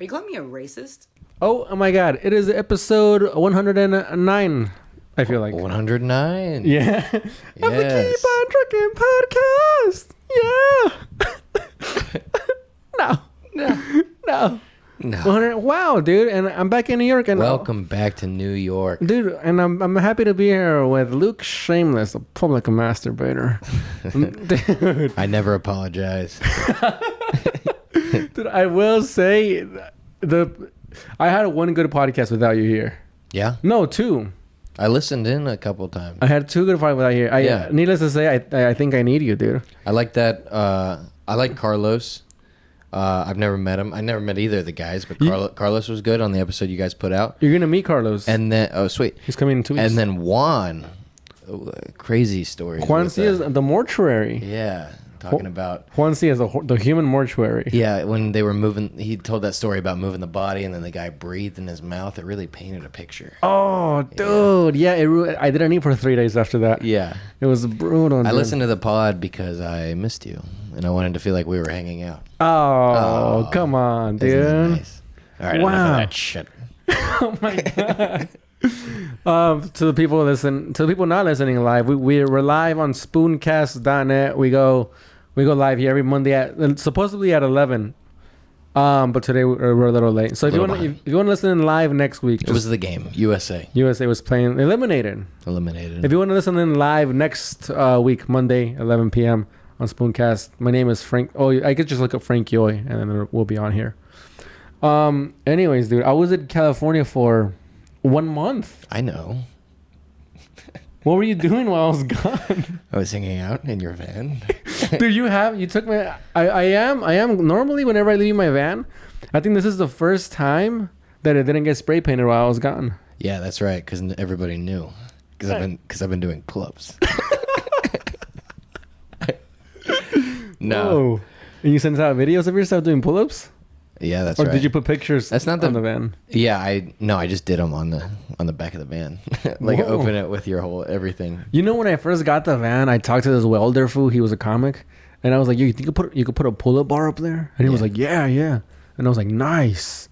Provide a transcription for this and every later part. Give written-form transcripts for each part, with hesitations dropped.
Are you calling me a racist? Oh my God! It is episode 109. I feel like 109. Yeah. Yes. Of the Keep on Trucking podcast. Yeah. No. 100, wow, dude, and I'm back in New York. And Welcome back to New York, dude. And I'm happy to be here with Luke Shameless, a public masturbator. Dude, I never apologize. dude, I will say I had one good podcast without you here. Yeah, No, two. I listened in a couple times. I had two good podcasts without you. Yeah. Needless to say, I think I need you, dude. I like that. I like Carlos. I've never met him. I never met either of the guys, but Carlos was good on the episode you guys put out. You're gonna meet Carlos. And then, oh sweet, He's coming in 2 weeks. and then Juan, crazy story. Juan C is the mortuary. Yeah, talking about. Juan C is the human mortuary. Yeah, when they were moving, he told that story about moving the body, and then the guy breathed in his mouth. It really painted a picture. Oh, dude. Yeah, I didn't eat for 3 days after that. Yeah. It was brutal. I dude. listened to the pod because I missed you, and I wanted to feel like we were hanging out. Oh, come on, dude. Isn't that nice? All right, enough Wow. of that shit. Oh my god. To the people not listening live, we're live on spooncast.net. We go live here every Monday supposedly at 11. But today we're a little late. So if you want to listen in live next week, It was the game. USA USA was playing eliminated. If you want to listen in live next week, Monday, 11 p.m. on Spooncast, my name is Frank. Oh, I could just look up Frankie, and then we'll be on here. Anyways, dude, I was in California for 1 month. I know. What were you doing while I was gone? I was hanging out in your van. Dude, you took my. I am normally whenever I leave my van. I think this is the first time that it didn't get spray painted while I was gone. Yeah, that's right. Because everybody knew. Because I've been doing pull-ups. No. Whoa. And you sent out videos of yourself doing pull-ups? Yeah, that's or right. Did you put pictures? That's not on the van. Yeah, I just did them on the back of the van. Like Whoa. open it with your whole everything. You know, when I first got the van, I talked to this welder fool. He was a comic, and I was like, "You think you could put a pull-up bar up there?" And he was like, "Yeah." And I was like, "Nice."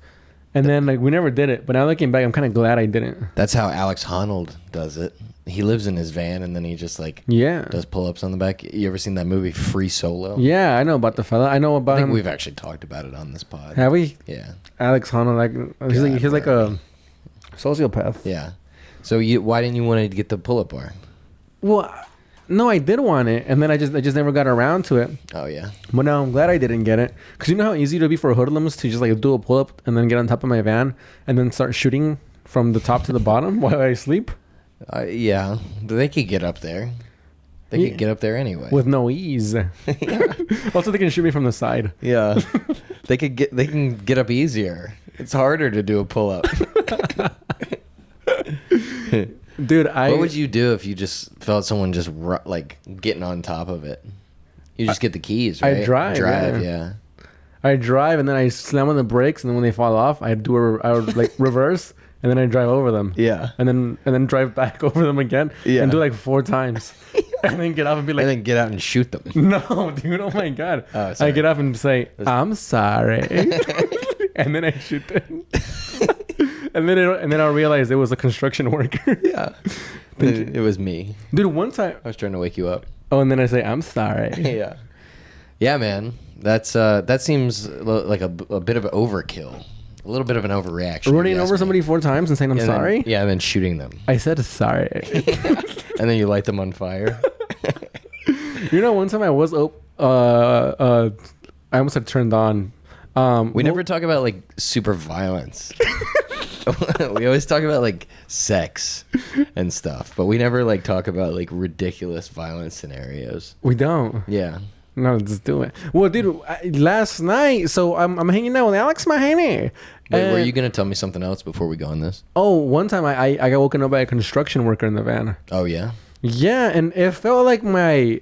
And then like we never did it, but now looking back, I'm kind of glad I didn't. That's how Alex Honnold does it. He lives in his van, and then he just does pull-ups on the back. You ever seen that movie Free Solo? Yeah, I know about the fella. I know about I think him. we've actually talked about it on this pod. Have we? Yeah. Alex Honnold, he's like a sociopath. Yeah. So why didn't you want to get the pull-up bar? Well, no, I did want it, and then I just never got around to it. Oh yeah. But now I'm glad I didn't get it, because you know how easy it would be for hoodlums to just like do a pull-up and then get on top of my van and then start shooting from the top to the bottom while I sleep. Yeah, they could get up there. They could get up there anyway. With no ease. Also, they can shoot me from the side. Yeah, they can get up easier. It's harder to do a pull up. Dude, what would you do if you just felt someone just like getting on top of it? You just get the keys, right? I drive. Yeah. I drive and then I slam on the brakes, and then when they fall off, I would like reverse. And then I drive over them. Yeah. And then drive back over them again. Yeah. And do like 4 times. And then get up and be like... And then get out and shoot them. No, dude. Oh, my God. Oh, sorry. I get up and say, I'm sorry. And then I shoot them. and then I'll realize it was a construction worker. Yeah. It was me. Dude, one time... I was trying to wake you up. Oh, and then I say, I'm sorry. Yeah. Yeah, man. That seems like a bit of an overkill. A little bit of an overreaction. Running over somebody 4 times and saying, I'm sorry? And then shooting them. I said sorry. And then you light them on fire. You know, one time I was... I almost had turned on. We never talk about, like, super violence. We always talk about, like, sex and stuff. But we never, like, talk about, like, ridiculous violence scenarios. We don't. Yeah. No, just do it. Well, dude, last night, so I'm hanging out with Alex Mahoney. Wait, were you going to tell me something else before we go on this? Oh, one time I got woken up by a construction worker in the van. Oh, yeah? Yeah, and it felt like my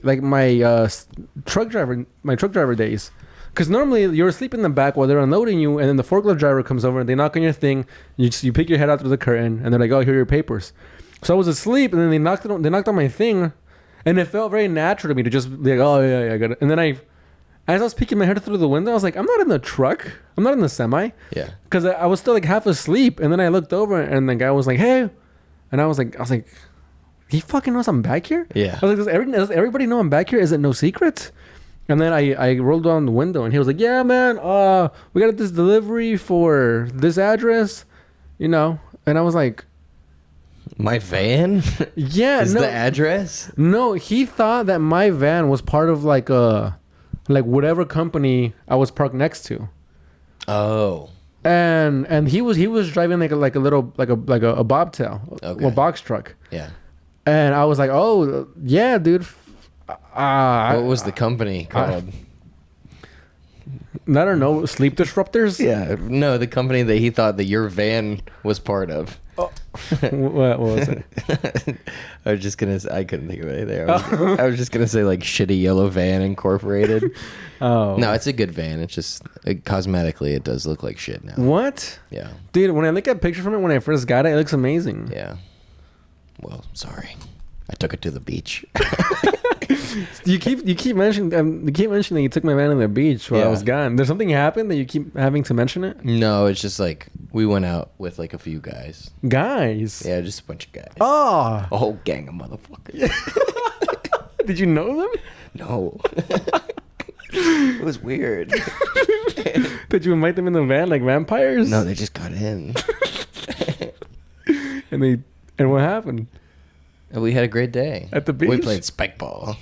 truck driver days. Because normally you're asleep in the back while they're unloading you, and then the forklift driver comes over and they knock on your thing. You pick your head out through the curtain, and they're like, "Oh, here are your papers." So I was asleep, and then they knocked on my thing, and it felt very natural to me to just be like, "Oh yeah, I got it." And then as I was peeking my head through the window, I was like, I'm not in the truck. I'm not in the semi. Yeah. Because I was still like half asleep. And then I looked over and the guy was like, hey. And I was like, he fucking knows I'm back here? Yeah. I was like, does everybody know I'm back here? Is it no secret? And then I rolled down the window and he was like, yeah, man, we got this delivery for this address, you know. And I was like, my van? Yeah. Is the address? No, he thought that my van was part of like whatever company I was parked next to. Oh. And he was driving like a little like a bobtail, a box truck. Yeah. And I was like, oh yeah, dude. What was the company called? I don't know. Sleep Disruptors? Yeah. No, the company that he thought that your van was part of. Oh. What was it? I was just gonna say, I couldn't think of anything. I was just gonna say like Shitty Yellow Van Incorporated. Oh. No, it's a good van. It's just cosmetically it does look like shit now. What? Yeah. Dude, when I look at pictures from it when I first got it, it looks amazing. Yeah. Well, sorry. I took it to the beach. You keep mentioning that you took my van to the beach while I was gone. There's something happened that you keep having to mention it? No, it's just like we went out with like a few guys. Guys? Yeah, just a bunch of guys. Oh. A whole gang of motherfuckers. Did you know them? No. It was weird. Did you invite them in the van like vampires? No, they just got in. And what happened? We had a great day. At the beach? We played spike ball.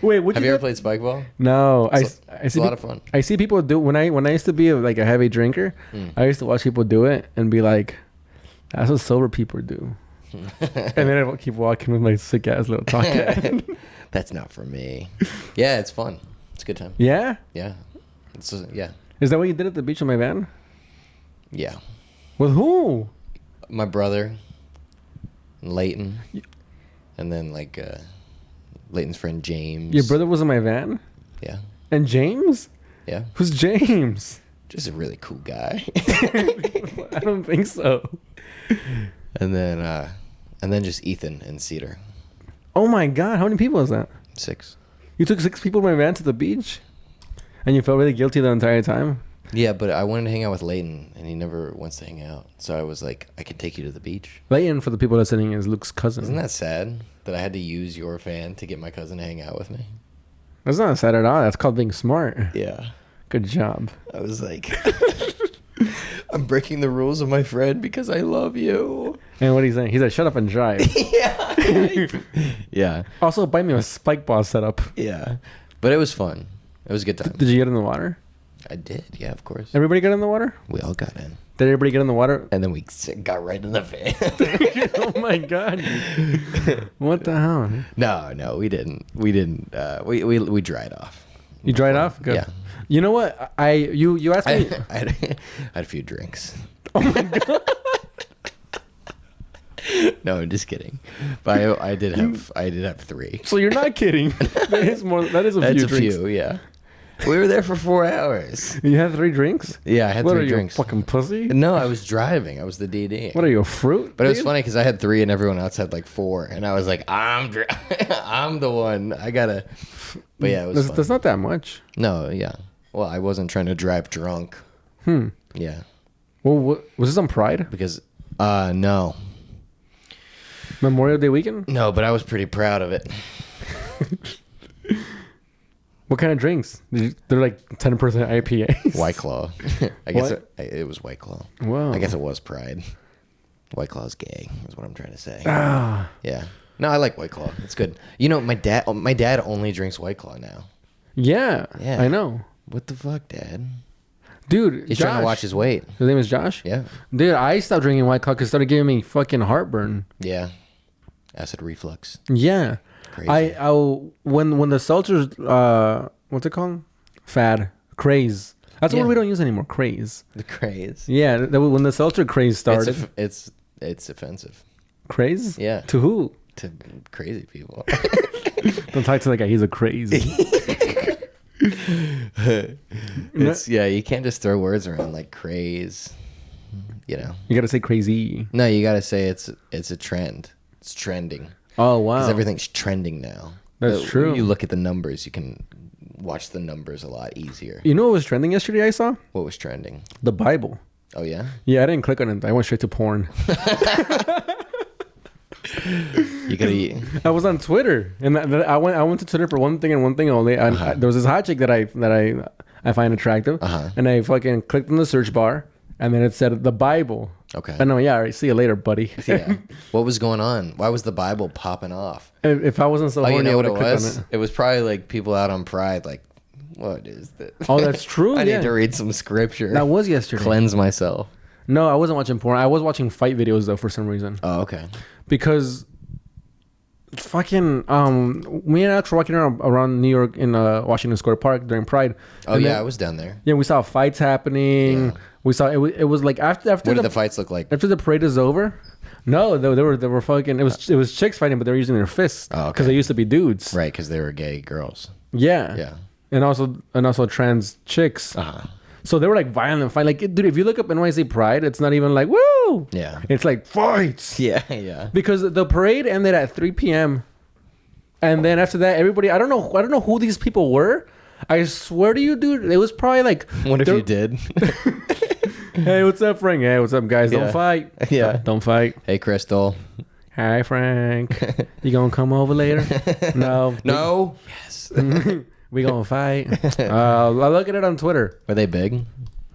Wait, have you ever played spike ball? No. It's I see a lot of fun. I see people do when I used to be like a heavy drinker, I used to watch people do it and be like, that's what sober people do. And then I keep walking with my sick ass little talk head. That's not for me. Yeah, it's fun. It's a good time. Yeah? Yeah. Yeah. Is that what you did at the beach in my van? Yeah. With who? My brother, Leighton, and then like Leighton's friend James. Your brother was in my van? Yeah. And James? Yeah. Who's James? Just a really cool guy. I don't think so. And then just Ethan and Cedar. Oh my God, how many people is that? 6. You took 6 people in my van to the beach? And you felt really guilty the entire time? Yeah, but I wanted to hang out with Leighton, and he never wants to hang out. So I was like, I can take you to the beach. Leighton, for the people listening, is Luke's cousin. Isn't that sad that I had to use your van to get my cousin to hang out with me? That's not sad at all. That's called being smart. Yeah. Good job. I was like, I'm breaking the rules of my friend because I love you. And what he's saying? He's like, shut up and drive. Yeah. Yeah. Also, buy me a spike ball setup. Yeah. But it was fun. It was a good time. Did you get in the water? I did. Yeah, of course. Everybody got in the water? We all got in. Did everybody get in the water? And then we got right in the van. Oh my God. What the hell? No, we didn't. We didn't. We dried off. You dried off? Good. Yeah. You know what? You asked me. I had a few drinks. Oh my God. No, I'm just kidding. But I did have 3. So you're not kidding. That is more. That is a few That's drinks. a few, yeah. We were there for 4 hours. You had 3 drinks? Yeah, I had what 3 are drinks. You, a fucking pussy? No, I was driving. I was the DD. What are you, a fruit? But it was funny because I had 3 and everyone else had like 4, and I was like, I'm the one. I gotta. But yeah, it was. That's not that much. No, yeah. Well, I wasn't trying to drive drunk. Yeah. Well, was this on Pride? Because, no. Memorial Day weekend? No, but I was pretty proud of it. What kind of drinks? They're like 10% IPAs. White Claw. I guess it was White Claw. Wow. I guess it was Pride. White Claw's gay, is what I'm trying to say. Ah. Yeah. No, I like White Claw. It's good. You know, my dad only drinks White Claw now. Yeah. Yeah. I know. What the fuck, Dad? Dude, He's Josh. trying to watch his weight. His name is Josh? Yeah. Dude, I stopped drinking White Claw because it started giving me fucking heartburn. Yeah. Acid reflux. Yeah. Crazy. When the seltzers, what's it called? Fad. Craze. That's what we don't use anymore. Craze. The craze. Yeah. When the seltzer craze started. It's offensive. Craze? Yeah. To who? To crazy people. Don't talk to that guy. He's a crazy. You can't just throw words around like craze. You know. You got to say crazy. No, you got to say it's a trend. It's trending. Oh, wow. Because everything's trending now. That's true. You look at the numbers, you can watch the numbers a lot easier. You know what was trending yesterday? I saw What was trending? the Bible. Oh yeah. Yeah, I didn't click on it. I went straight to porn. You gotta. I was on Twitter, and I went to Twitter for one thing and one thing only. There was this hot chick that I find attractive, and I fucking clicked on the search bar, and then it said the Bible. Okay. I know. Yeah. All right. See you later, buddy. Yeah. What was going on? Why was the Bible popping off? If I wasn't so horny, you know I what would it have clicked was? on it. It was probably like people out on Pride, like, what is this? Oh, that's true. I Yeah. need to read some scripture. That was yesterday. Cleanse myself. No, I wasn't watching porn. I was watching fight videos though for some reason. Oh, okay. Because fucking me and Alex were walking around New York in Washington Square Park during Pride. Oh yeah, I was down there. Yeah, we saw fights happening. Yeah. We saw it was like after What did the fights look like? after the parade is over. No, they were fucking. It was chicks fighting, but they were using their fists because they used to be dudes. Right, because they were gay girls. Yeah. Yeah. And also trans chicks. So they were like violent fight. Like, dude, if you look up NYC Pride, it's not even like woo. Yeah. It's like fights. Yeah, yeah. Because the parade ended at 3 p.m. And then after that, everybody, I don't know who these people were. I swear to you, dude, it was probably like. What if you did? Hey, what's up, Frank? Hey, what's up, guys? Don't fight. Yeah. Don't fight. Hey, Crystal. Hi, Frank. You gonna come over later? No. No. Yes. We gonna fight. I look at it on Twitter. Were they big?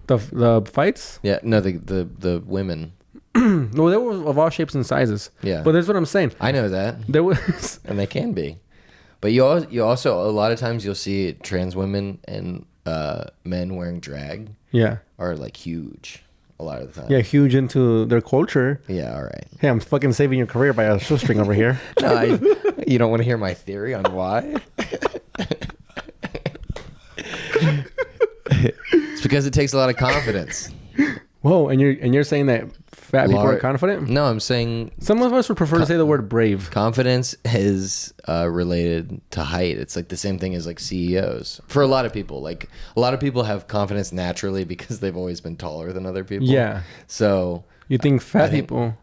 The fights? Yeah. No, the women. No, they were of all shapes and sizes. Yeah. But that's what I'm saying. I know that. There was. And they can be. But you also a lot of times you'll see trans women and men wearing drag. Yeah. Are like huge a lot of the time. Yeah, huge into their culture. Yeah, all right. Hey, I'm fucking saving your career by a shoestring over here. No, you don't want to hear my theory on why? It's because it takes a lot of confidence. Whoa, and you're saying that fat people are confident? No, I'm saying some of us would prefer to say the word brave. Confidence is related to height. It's like the same thing as like CEOs. For a lot of people, like a lot of people have confidence naturally because they've always been taller than other people. Yeah. So you think people?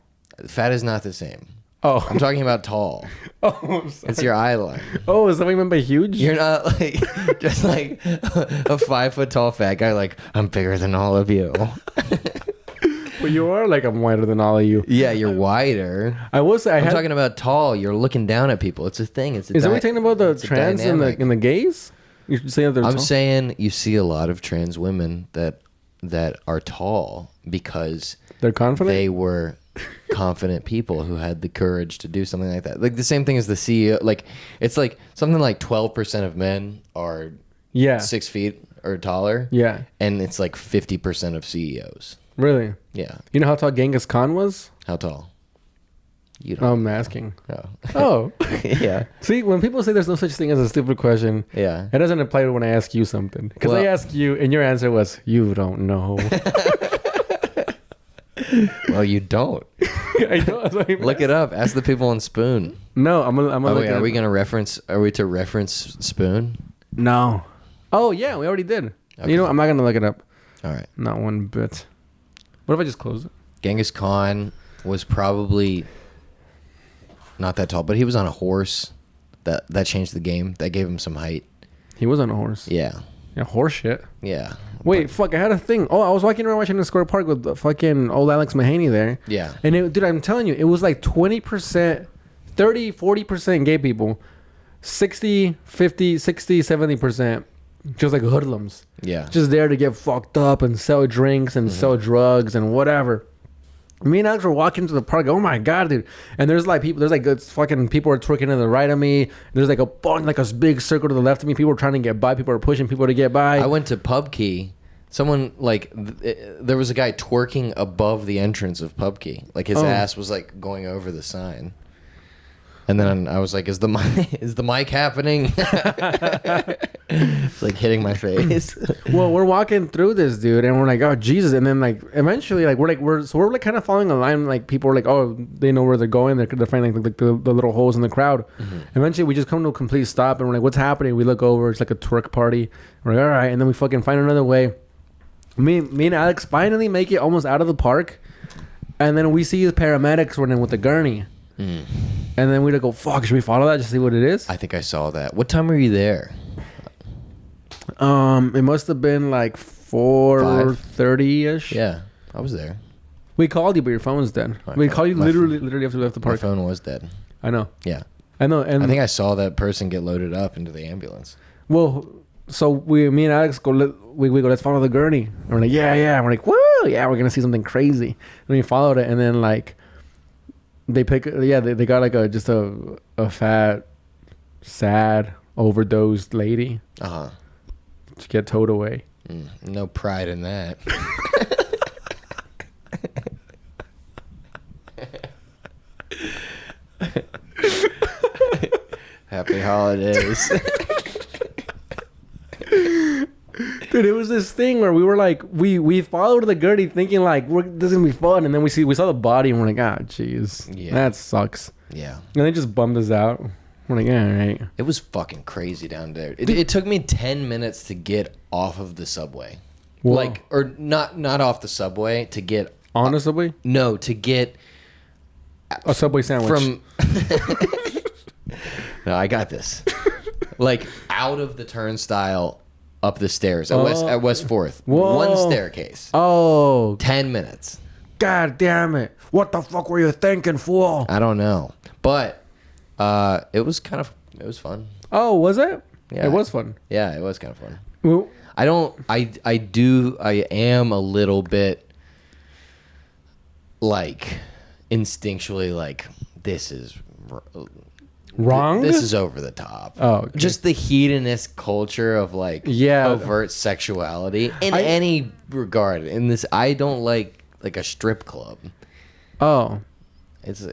Fat is not the same. Oh, I'm talking about tall. Oh, it's your eye line. Oh, is that what you meant by huge? You're not like just like a 5 foot tall fat guy. Like I'm bigger than all of you. But you are like I'm wider than all of you. Yeah, you're wider. I will say I'm talking about tall. You're looking down at people. It's a thing. Is that what you're talking about the trans and the gays? You're saying that they're I'm tall? saying you see a lot of trans women that are tall because they're confident. They were confident people who had the courage to do something like that. Like the same thing as the CEO. Like it's like something like 12% of men are 6 feet or taller. Yeah, and it's like 50% of CEOs. Really? Yeah. You know how tall Genghis Khan was? How tall? You don't. I'm asking. Oh. Oh. Yeah. See, when people say there's no such thing as a stupid question, yeah, it doesn't apply to when I ask you something. Because I ask you, and your answer was, "You don't know." Well, you don't. I know. Look it up. Ask the people on Spoon. No, I'm gonna. Wait, are we gonna reference? Are we to reference Spoon? No. Oh yeah, we already did. Okay. You know, I'm not gonna look it up. All right. Not one bit. What if I just close it? Genghis Khan was probably not that tall, but he was on a horse. That changed the game. That gave him some height. He was on a horse. Yeah. Yeah, horse shit. Yeah. Wait, fuck! I had a thing. Oh, I was walking around Washington Square Park with fucking old Alex Mahaney there. Yeah. And dude, I'm telling you, it was like 20%, 30, 40% gay people, 60, 50, 60, 70%. Just like hoodlums. Yeah. Just there to get fucked up and sell drinks and sell drugs and whatever. Me and Alex were walking to the park. Oh my god, dude! And there's like people. There's like fucking people are twerking to the right of me. There's like a bunch, like a big circle to the left of me. People are trying to get by. People are pushing people to get by. I went to Pub Key. Someone like there was a guy twerking above the entrance of Pub Key. Like his ass was like going over the sign. And then I was like, "Is the mic happening?" It's like hitting my face. Well, we're walking through this, dude, and we're like, "Oh Jesus!" And then like eventually, like we're kind of following a line. Like people are like, "Oh, they know where they're going. They're finding like the little holes in the crowd." Mm-hmm. Eventually, we just come to a complete stop, and we're like, "What's happening?" We look over. It's like a twerk party. We're like, "All right," and then we fucking find another way. Me and Alex finally make it almost out of the park, and then we see the paramedics running with the gurney. Mm. And then we go, fuck, should we follow that just to see what it is? I think I saw that. What time were you there? It must have been like 4:30-ish. Yeah, I was there. We called you, but your phone was dead. We called you literally after we left the park. My phone was dead. I know. Yeah. I know. And I think I saw that person get loaded up into the ambulance. Well, so me and Alex go, we go, let's follow the gurney. And we're like, yeah. And we're like, woo, yeah, we're going to see something crazy. And we followed it. And then like, they got like just a fat, sad, overdosed lady. Uh-huh. To get towed away. No pride in that. Happy holidays. Dude, it was this thing where we were like, we followed the gurney thinking like, this is gonna be fun, and then we saw the body and we're like, ah, jeez, that sucks. Yeah. And they just bummed us out. We're like, yeah, all right. It was fucking crazy down there. It took me 10 minutes to get off of the subway. Whoa. Like, or not off the subway, to get on the subway. No, to get a Subway sandwich from. No, I got this. Like out of the turnstile. Up the stairs at West 4th. Whoa. One staircase. 10 minutes. God damn it. What the fuck were you thinking, fool? I don't know. But it was fun. Oh, was it? Yeah. It was fun. Yeah, it was kind of fun. Well, I am a little bit like instinctually like this is wrong. This is over the top. Oh, okay. Just the hedonist culture of like overt sexuality in any regard. In this, I don't like a strip club. Oh, it's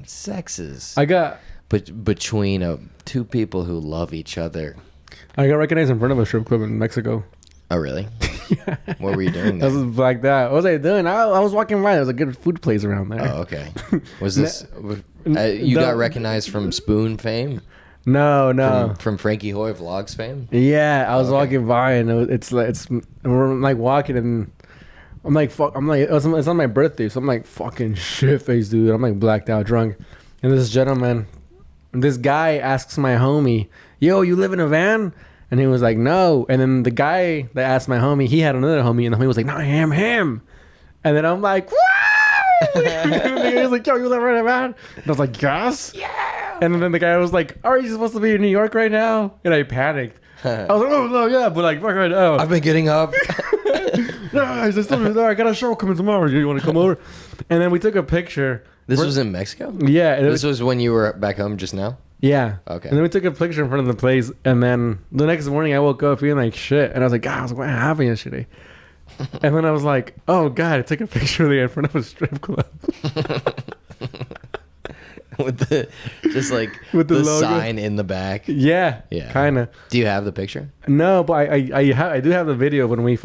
sex is. I got between two people who love each other. I got recognized in front of a strip club in Mexico. Oh really? Yeah. What were you doing there? I was like that. What was I doing? I was walking by. There was a good food place around there. Oh, okay. Was this... you got recognized from Spoon fame? No. From Frankie Hoy Vlogs fame? Yeah, I was walking by and we're like walking and I'm like, fuck, it's on my birthday. So I'm like fucking shit face, dude. I'm like blacked out drunk. And this guy asks my homie, yo, you live in a van? And he was like, no. And then the guy that asked my homie, he had another homie, and the homie was like, no, him. And then I'm like, woo! And he was like, yo, you live in a van? And I was like, yes. Yeah. And then the guy was like, are you supposed to be in New York right now? And I panicked. I was like, oh, no, yeah. But like, fuck right now. I've been getting up. No, I got a show coming tomorrow. You want to come over? And then we took a picture. This was in Mexico? Yeah. This was when you were back home just now? Yeah. Okay. And then we took a picture in front of the place, and then the next morning I woke up feeling like shit, and I was like, God, what happened yesterday? And then I was like, oh God, I took a picture there in front of a strip club. with the sign in the back. Yeah. Kind of. Do you have the picture? No, but I do have the video when he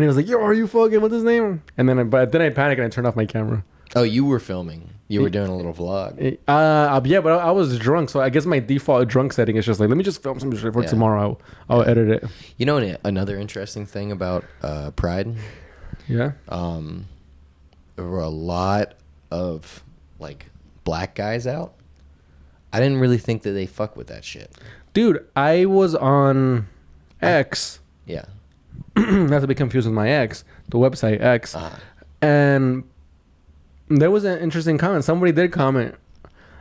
was like, yo, are you fucking, what's his name? And then I panicked and I turned off my camera. Oh, you were filming. You were doing a little vlog. Yeah, but I was drunk, so I guess my default drunk setting is just like, let me just film some shit for tomorrow. I'll edit it. You know another interesting thing about Pride? Yeah. There were a lot of like black guys out. I didn't really think that they fuck with that shit. Dude, I was on X. Yeah. Not to be confused with my ex, the website X. And there was an interesting comment. Somebody did comment,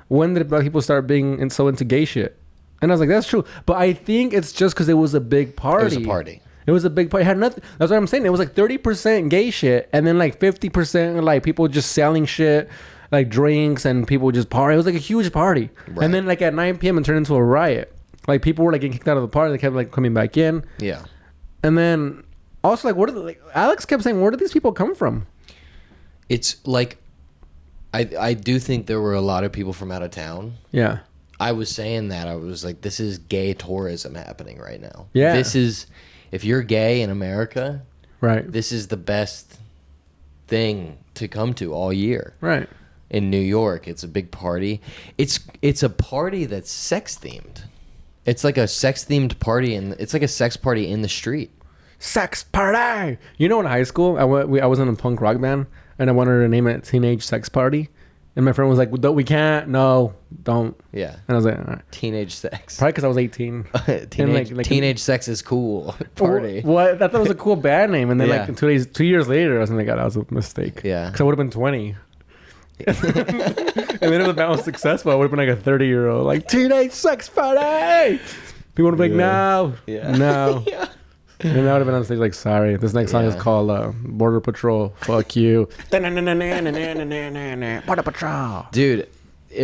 when did black people start being so into gay shit? And I was like, that's true. But I think it's just because it was a big party. It was a party. It was a big party. It had nothing. That's what I'm saying. It was like 30% gay shit, and then like 50% like people just selling shit, like drinks, and people just party. It was like a huge party. Right. And then like at 9 p.m. it turned into a riot. Like people were like getting kicked out of the party. They kept like coming back in. Yeah. And then also like Alex kept saying, where do these people come from? It's like, I do think there were a lot of people from out of town. Yeah. I was saying that. I was like, this is gay tourism happening right now. Yeah. This is, if you're gay in America, right, this is the best thing to come to all year. Right. In New York, it's a big party. It's a party that's sex themed. It's like a sex themed party, and it's like a sex party in the street. Sex party. You know, in high school, I was in a punk rock band, and I wanted to name it Teenage Sex Party, And my friend was like, we can't. No, don't. Yeah. And I was like, all right. Teenage sex. Probably because I was 18. Teenage sex is cool. Party. Well, I thought that was a cool band name. And then Yeah. like 2 years later, I was like, God, that was a mistake. Yeah. Because I would have been 20. And then if the band was successful, I would have been like a 30-year-old. Like, teenage sex party! People would be like, no. Yeah. No. Yeah. And I would have been on stage like, sorry. This next song is called Border Patrol. Fuck you. Border Patrol. Dude,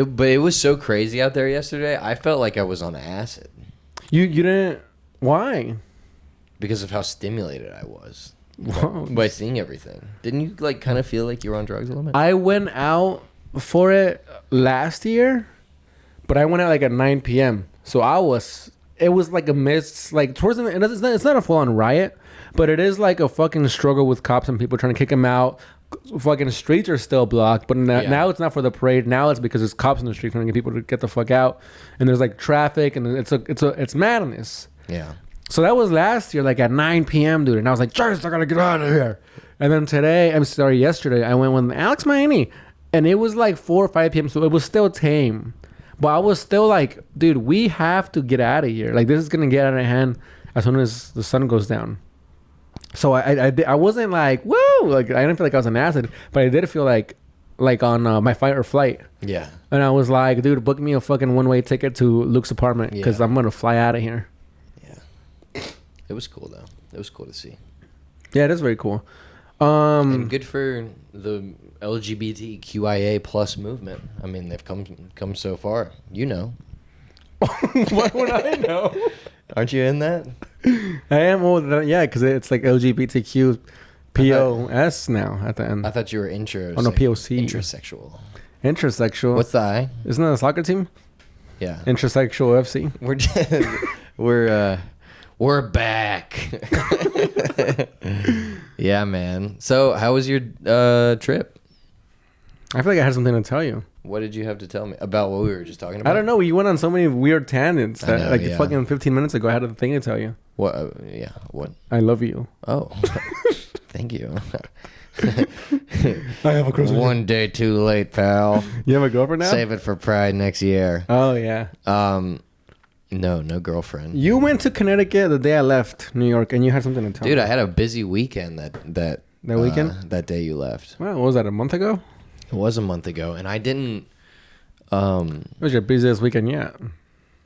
but it was so crazy out there yesterday. I felt like I was on acid. You didn't... Why? Because of how stimulated I was. Whoa. By seeing everything. Didn't you like kind of feel like you were on drugs a little bit? I went out for it last year, but I went out like at 9 p.m. So it was like a mist, like towards the end. It's not a full-on riot, but it is like a fucking struggle with cops and people trying to kick him out. Fucking streets are still blocked, but now it's not for the parade. Now it's because there's cops in the street trying to get people to get the fuck out, and there's like traffic, and it's madness. Yeah. So that was last year, like at 9 p.m., dude. And I was like, Charles, I gotta get out of here. And then yesterday, I went with Alex Miami. And it was like 4 or 5 p.m., so it was still tame. But I was still like, dude, we have to get out of here. Like, this is gonna get out of hand as soon as the sun goes down. So I wasn't like, woo! Like, I didn't feel like I was on acid, but I did feel like on my fight or flight. Yeah. And I was like, dude, book me a fucking one-way ticket to Luke's apartment because I'm gonna fly out of here. It was cool though. It was cool to see. Yeah, it is very cool. And good for the LGBTQIA plus movement. I mean, they've come so far. You know. Why would I know? Aren't you in that? I am. Well, yeah, because it's like LGBTQ POS now at the end. I thought you were POC. Intrasexual. Intrasexual. What's the I? Isn't that a soccer team? Yeah. Intrasexual FC. We're back. Yeah, man. So, how was your trip? I feel like I had something to tell you. What did you have to tell me about what we were just talking about? I don't know. You went on so many weird tangents that, I know, fucking 15 minutes ago, I had a thing to tell you. What? Yeah. What? I love you. Oh, thank you. I have a girlfriend. One day too late, pal. You have a girlfriend now? Save it for Pride next year. Oh yeah. No girlfriend. You went to Connecticut the day I left New York, and you had something to tell me. Dude, I had a busy weekend that weekend? that day you left. Wow, what was that, a month ago? It was a month ago, and I didn't. It was your busiest weekend yet.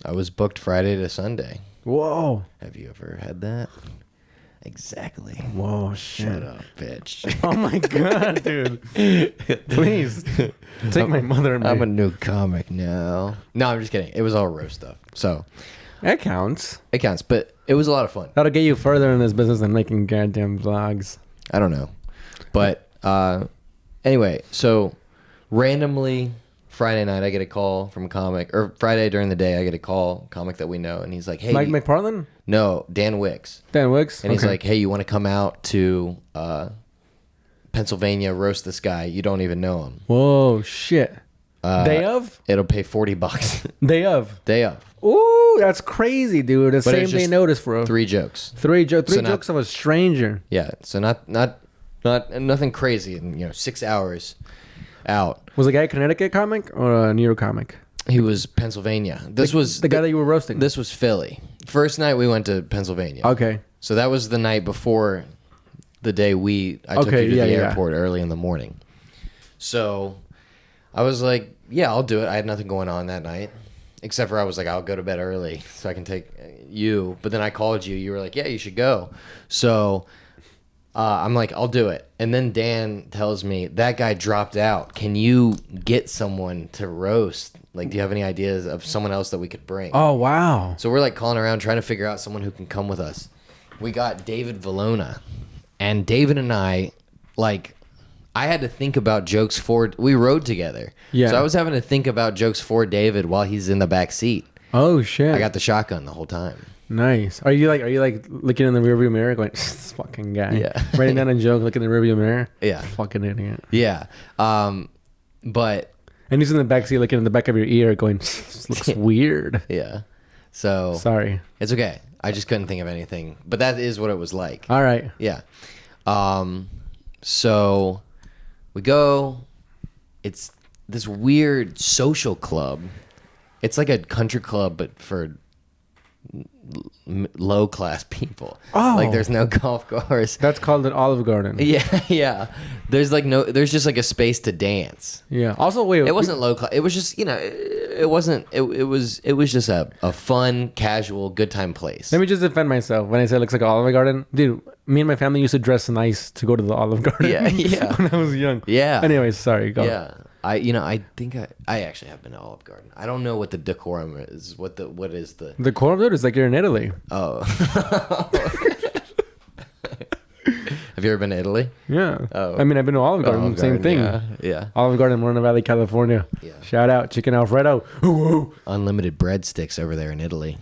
I was booked Friday to Sunday. Whoa. Have you ever had that? Exactly. Whoa, shit. Shut up, bitch. Oh my god, dude. Please. Take my mother and me. I'm a new comic now. No, I'm just kidding. It was all roast stuff. So. That counts. It counts, but it was a lot of fun. That'll get you further in this business than making goddamn vlogs. I don't know. But anyway, so randomly Friday night I get a call from a comic, or Friday during the day I get a comic that we know, and he's like, hey. Mike McPartland? No, Dan Wicks. Dan Wicks? And he's like, hey, you want to come out to Pennsylvania, roast this guy? You don't even know him. Whoa, shit. Day of? It'll pay $40. Day of? Day of. Ooh, that's crazy, dude. The But same day notice, bro. 3 jokes. Three jokes of a stranger. Yeah, so not nothing crazy. And 6 hours out. Was the guy a Connecticut comic or a New York comic? He was Pennsylvania. This was the guy that you were roasting. This was Philly. First night we went to Pennsylvania. Okay. So that was the night before the day I took you to the airport early in the morning. So I was like, yeah, I'll do it. I had nothing going on that night. Except for I was like, I'll go to bed early so I can take you. But then I called you. You were like, yeah, you should go. So I'm like, I'll do it. And then Dan tells me, that guy dropped out. Can you get someone to roast? Like, do you have any ideas of someone else that we could bring? Oh, wow. So we're like calling around trying to figure out someone who can come with us. We got David Vallona. And David and I, like, I had to think about jokes for... We rode together. Yeah. So I was having to think about jokes for David while he's in the back seat. Oh, shit. I got the shotgun the whole time. Nice. Are you like looking in the rearview mirror going, this fucking guy? Yeah. Writing down a joke, looking in the rearview mirror? Yeah. Fucking idiot. Yeah. But... And he's in the back seat looking in the back of your ear going, this looks weird. Yeah. So... Sorry. It's okay. I just couldn't think of anything. But that is what it was like. All right. Yeah. So... We go. It's this weird social club. It's like a country club, but for low class people. Oh, like there's no golf course. That's called an Olive Garden. Yeah. There's just like a space to dance. Yeah. Also, wait. It wasn't low class. It was just it wasn't. It was just a fun, casual, good time place. Let me just defend myself when I say it looks like an Olive Garden, dude. Me and my family used to dress nice to go to the Olive Garden. Yeah. When I was young. Yeah. Anyways, sorry. Go. Yeah. I think I actually have been to Olive Garden. I don't know what the decorum is. What is the decorum, dude? Is like you're in Italy. Oh. Have you ever been to Italy? Yeah. Oh. I mean, I've been to Olive Garden. Olive Same Garden, thing. Yeah. Olive Garden, Moreno Valley, California. Yeah. Shout out, Chicken Alfredo. Ooh. Unlimited breadsticks over there in Italy.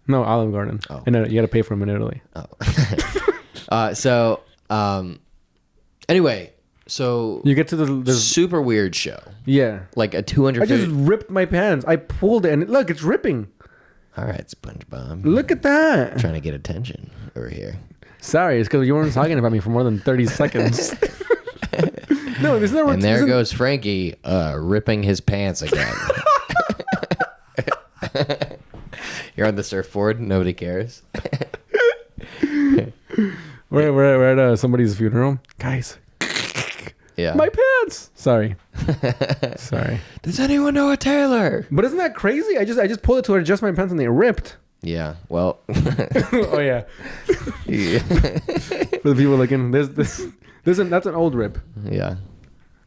No, Olive Garden. Oh. And you got to pay for them in Italy. Oh. Anyway, so you get to the super weird show. Yeah. Like a I 250. just ripped my pants. I pulled it, and look, it's ripping. All right, SpongeBob. Look at that. Trying to get attention over here. Sorry, it's because you weren't talking about me for more than 30 seconds. No, there's no. And there goes Frankie ripping his pants again. You're on the surfboard. Nobody cares. We're at somebody's funeral, guys. Yeah. My pants. Sorry. Does anyone know a tailor? But isn't that crazy? I just pulled it to adjust my pants and they ripped. Yeah. Well. Oh yeah. For the people looking, that's an old rip. Yeah.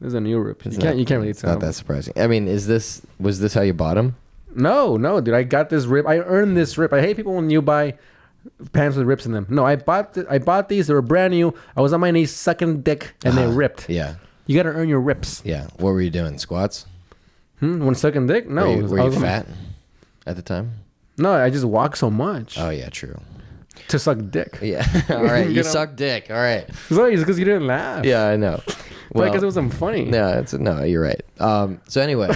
There's a new rip. You can't really tell. Not that surprising. I mean, was this how you bought them? No, dude. I got this rip. I earned this rip. I hate people when you buy pants with rips in them. No, I bought these. They were brand new. I was on my knees sucking dick, and they ripped. Yeah. You gotta earn your rips. Yeah. What were you doing? Squats? When sucking dick? No. Were you fat at the time? No, I just walk so much. Oh yeah, true. To suck dick. Yeah. All right. You suck dick. All right. Sorry, it's because you didn't laugh. Yeah, I know. Well, because it wasn't funny. No, you're right. So anyway,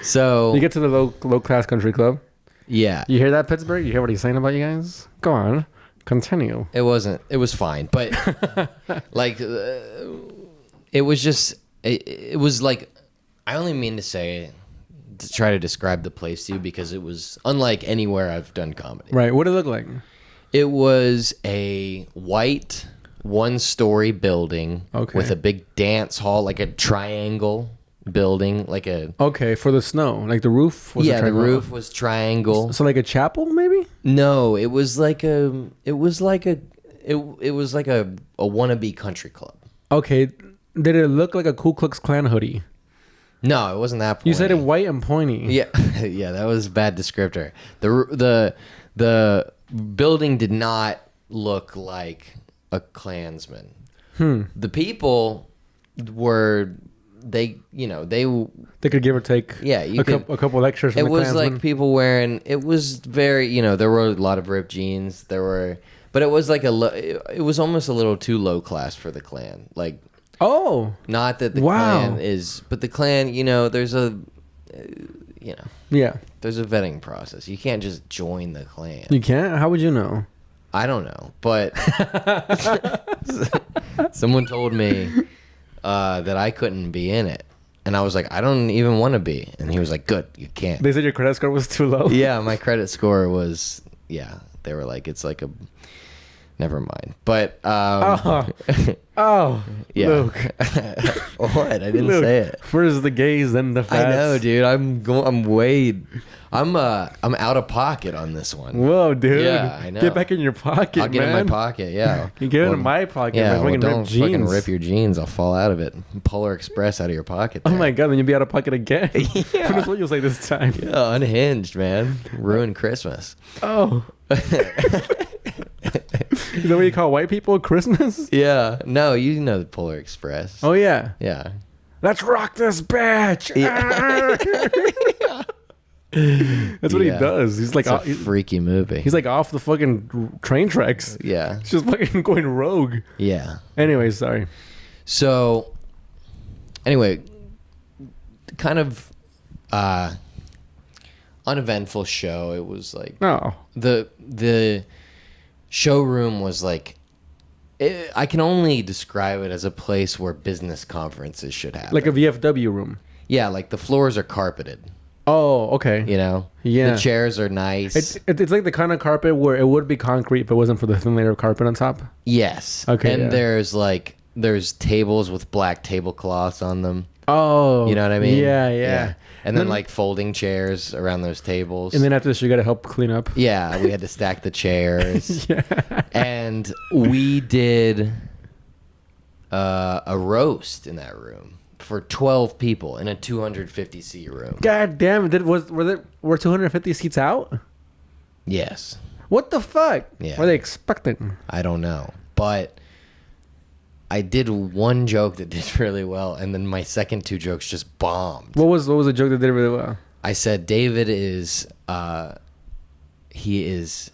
so you get to the low class country club. Yeah. You hear that, Pittsburgh? You hear what he's saying about you guys? Go on, continue. It was fine, but like it was just it was like I only mean to try to describe the place to you because it was unlike anywhere I've done comedy. Right. What did it look like? It was a white one-story building with a big dance hall, like a triangle building, like a for the snow, like the roof was the roof was triangle. So like a chapel, maybe? No, it was like a wannabe country club. Okay, did it look like a Ku Klux Klan hoodie? No, it wasn't that pointy. You said it white and pointy. Yeah, yeah, that was a bad descriptor. The building did not look like a Klansman. The people were they could give or take. Yeah, a couple lectures. From it the was Klansman. like people wearing. It was very there were a lot of ripped jeans. But it was like it was almost a little too low class for the Klan. Like. Oh, not that the Klan is, but the Klan, there's a, there's a vetting process. You can't just join the Klan. You can't? How would you know? I don't know, but someone told me that I couldn't be in it, and I was like, I don't even want to be, and he was like, good, you can't. They said your credit score was too low. Yeah, my credit score was. Yeah, they were like, it's like a. Never mind. But yeah. Luke. What? I didn't say it. First the gays, then the fats. I know, dude. I'm out of pocket on this one. Whoa, dude. Yeah, I know. Get back in your pocket, I'll get in my pocket, yeah. You get in my pocket. Yeah, don't rip jeans. fucking rip your jeans. I'll fall out of it. Polar Express out of your pocket there. Oh my god, then you'll be out of pocket again. Yeah. That's what you'll say this time. Yeah, unhinged, man. Ruin Christmas. Oh. Is that what you call white people Christmas? Yeah. No, you know the Polar Express. Oh, yeah. Yeah. Let's rock this bitch. Yeah. That's what he does. He's like a freaky movie. He's like off the fucking train tracks. Yeah. He's just fucking going rogue. Yeah. Anyway, sorry. So, anyway, kind of uneventful show. It was like the showroom was like I can only describe it as a place where business conferences should happen. Like a VFW room. Yeah, like the floors are carpeted. Oh, okay. You know? Yeah. The chairs are nice. It's like the kind of carpet where it would be concrete if it wasn't for the thin layer of carpet on top. Yes. Okay. And there's tables with black tablecloths on them. Oh. You know what I mean? Yeah. And then like folding chairs around those tables. And then after this, you got to help clean up. Yeah, we had to stack the chairs. Yeah. And we did a roast in that room for 12 people in a 250 seat room. God damn it! Were 250 seats out? Yes. What the fuck? Yeah. What are they expecting? I don't know, but I did one joke that did really well, and then my second two jokes just bombed. What was the joke that did really well? I said David is he is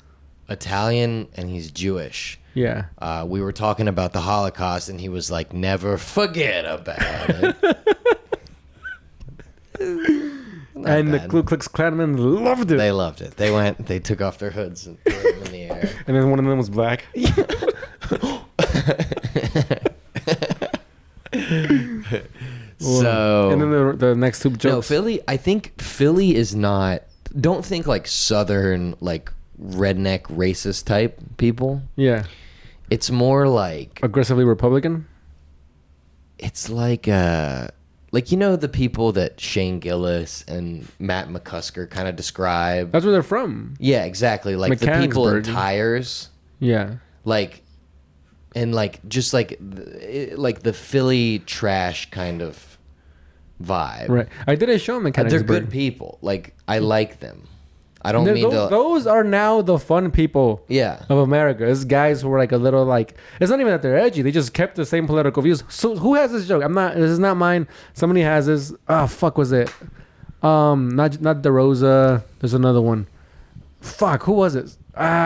Italian and he's Jewish. Yeah. We were talking about the Holocaust, and he was like, "Never forget about it." And the Ku Klux Klanmen loved it. They loved it. They took off their hoods and threw them in the air. And then one of them was black. So, and then the next two jokes. No, Philly. I think Philly is not. Don't think like Southern, like redneck, racist type people. Yeah. It's more like aggressively Republican. It's like the people that Shane Gillis and Matt McCusker kind of describe. That's where they're from. Yeah, exactly. Like the people in tires. Yeah. Like, and like just like the Philly trash kind of vibe. Right. I did a show in Mechanicsburg. They're good people. Like I like them. I don't mean to. Those are now the fun people of America. It's guys who are like a little like, it's not even that they're edgy. They just kept the same political views. So who has this joke? This is not mine. Somebody has this. Oh, fuck was it? Not DeRosa. There's another one. Fuck, who was it?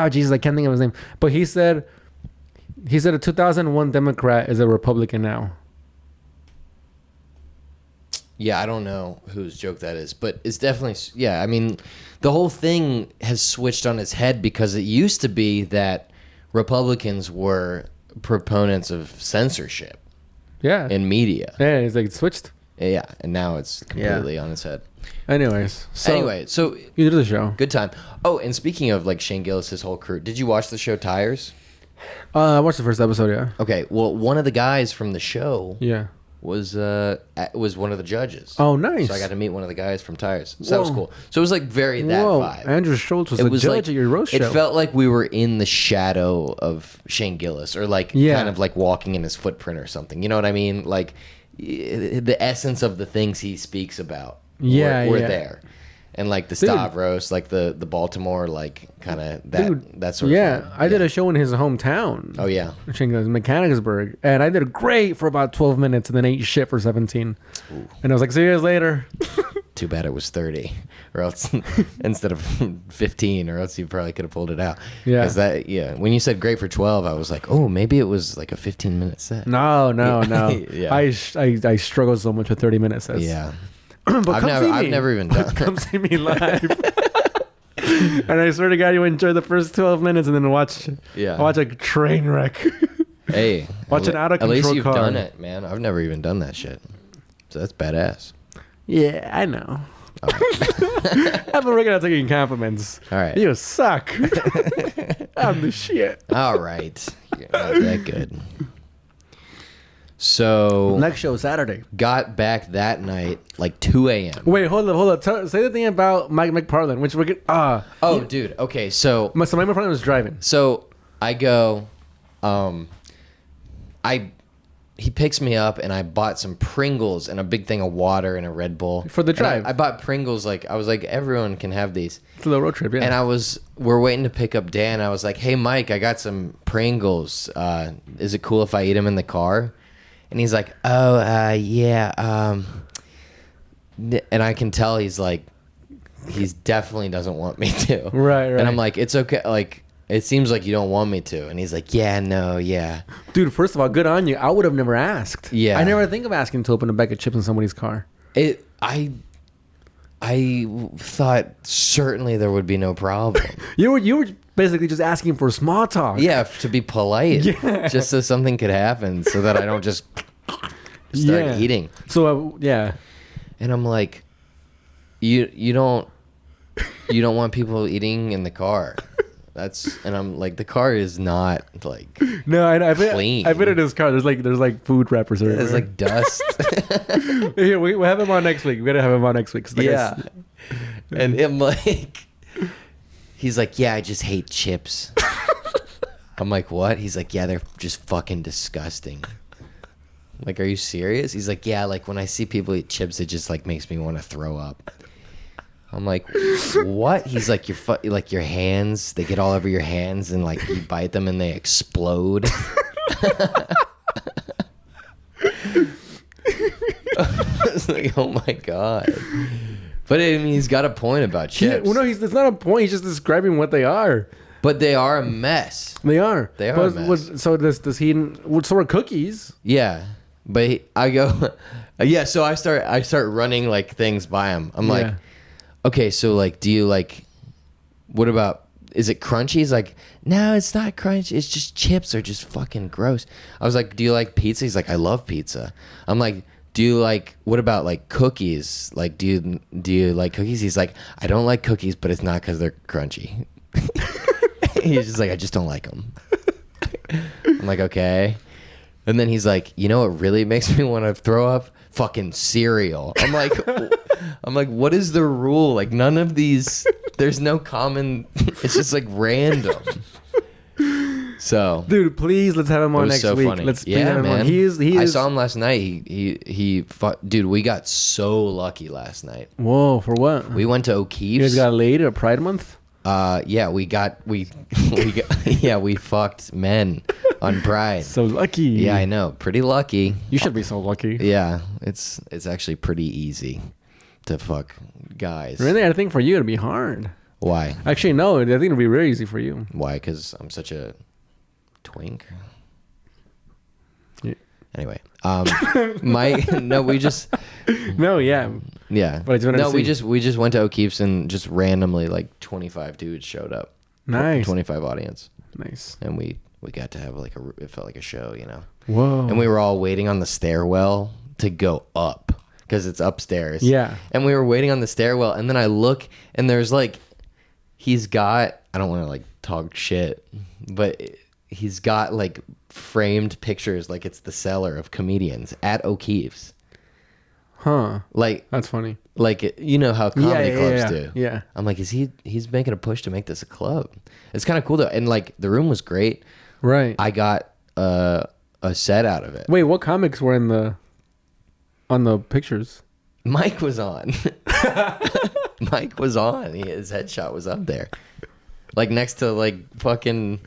Jesus, I can't think of his name. But he said a 2001 Democrat is a Republican now. Yeah, I don't know whose joke that is, but it's definitely, I mean, the whole thing has switched on its head because it used to be that Republicans were proponents of censorship. Yeah. In media. Yeah, it's like it switched. Yeah, and now it's completely on its head. Anyways, so you did the show. Good time. Oh, and speaking of like Shane Gillis, his whole crew, did you watch the show Tires? I watched the first episode, yeah. Okay, well, one of the guys from the show was one of the judges. Oh, nice. So I got to meet one of the guys from Tires. So that was cool. So it was like very that vibe. Andrew Schultz was the judge at your roast show. It felt like we were in the shadow of Shane Gillis, or like kind of like walking in his footprint or something. You know what I mean? Like the essence of the things he speaks about. Were there. And like the Stavros, like the Baltimore, like kind of that sort of thing. I did a show in his hometown. Oh yeah, Mechanicsburg, and I did great for about 12 minutes, and then ate shit for 17. Ooh. And I was like, see you guys later. Too bad it was 30, or else instead of 15, or else you probably could have pulled it out. Yeah, when you said great for 12, I was like, oh, maybe it was like a 15-minute set. No. Yeah. I struggle so much with 30-minute sets. Yeah. But I've never even done. Come see me live. And I swear to God, you enjoy the first 12 minutes and then watch a train wreck. Hey, watch an out of control car. At least you've done it, man. I've never even done that shit. So that's badass. Yeah, I know. I've been working on taking compliments. All right. You suck. I'm the shit. All right. You're not that good. So next show Saturday. Got back that night like 2 a.m. Wait, hold up. Say the thing about Mike McParland, which we're getting. Dude. Okay, so Mike McParland was driving. So I go, he picks me up, and I bought some Pringles and a big thing of water and a Red Bull for the drive. I bought Pringles. I was like, everyone can have these. It's a little road trip, yeah. And we're waiting to pick up Dan. I was like, hey Mike, I got some Pringles. Is it cool if I eat them in the car? And he's like, yeah. And I can tell he's definitely doesn't want me to. Right. And I'm like, it's okay. Like, it seems like you don't want me to. And he's like, yeah, no, yeah. Dude, first of all, good on you. I would have never asked. Yeah. I never think of asking to open a bag of chips in somebody's car. I thought certainly there would be no problem. You were basically just asking for small talk. Yeah, to be polite. Yeah. Just so something could happen so that I don't just start eating. So, yeah. And I'm like, you don't want people eating in the car. And I'm like, the car is not like no, I clean. I've been in his car. There's like food wrappers everywhere. There's like dust. Here, we'll have him on next week. We gotta have him on next week. Yeah. And I'm like, he's like, yeah, I just hate chips. I'm like, what? He's like, yeah, they're just fucking disgusting. I'm like, are you serious? He's like, yeah, like when I see people eat chips, it just like makes me want to throw up. I'm like, what? He's like, your hands, they get all over your hands and like you bite them and they explode. I was like, oh my God. But I mean, he's got a point about chips. Yeah, well, no, it's not a point. He's just describing what they are. But they are a mess. They are. They are a mess. So does he? So are cookies. Yeah, but I go, yeah. So I start running like things by him. I'm like, okay, so like, do you like? What about? Is it crunchy? He's like, no, it's not crunchy. It's just chips are just fucking gross. I was like, do you like pizza? He's like, I love pizza. I'm like, do you like? What about like cookies? Like, do you like cookies? He's like, I don't like cookies, but it's not because they're crunchy. He's just like, I just don't like them. I'm like, okay. And then he's like, you know what really makes me want to throw up? Fucking cereal. I'm like, what is the rule? Like none of these, there's no common, it's just like random. So, dude, please let's have him on next week. Funny. Let's have him man. On. He is. I saw him last night. He fought, dude. We got so lucky last night. Whoa, for what? We went to O'Keefe's. You guys got laid at Pride Month? Yeah, we fucked men on Pride. So lucky. Yeah, I know. Pretty lucky. You should be so lucky. Yeah, it's actually pretty easy to fuck guys. Really? I think for you it'd be hard. Why? Actually, no. I think it'd be really easy for you. Why? Because I'm such a twink. Yeah. Anyway, we just yeah. But we just went to O'Keefe's and just randomly like 25 dudes showed up. Nice. 25 audience. Nice. And we got to have like it felt like a show, you know. Whoa. And we were all waiting on the stairwell to go up because it's upstairs. Yeah. And we were waiting on the stairwell, and then I look and there's like, he's got, I don't want to like talk shit, but he's got like framed pictures like it's the cellar of comedians at O'Keefe's. Huh. Like, that's funny. Like, you know how comedy clubs do. Yeah. I'm like, he's making a push to make this a club. It's kind of cool though. And like the room was great. Right. I got a set out of it. Wait, what comics were on the pictures? Mike was on. Mike was on. His headshot was up there. Like next to like fucking,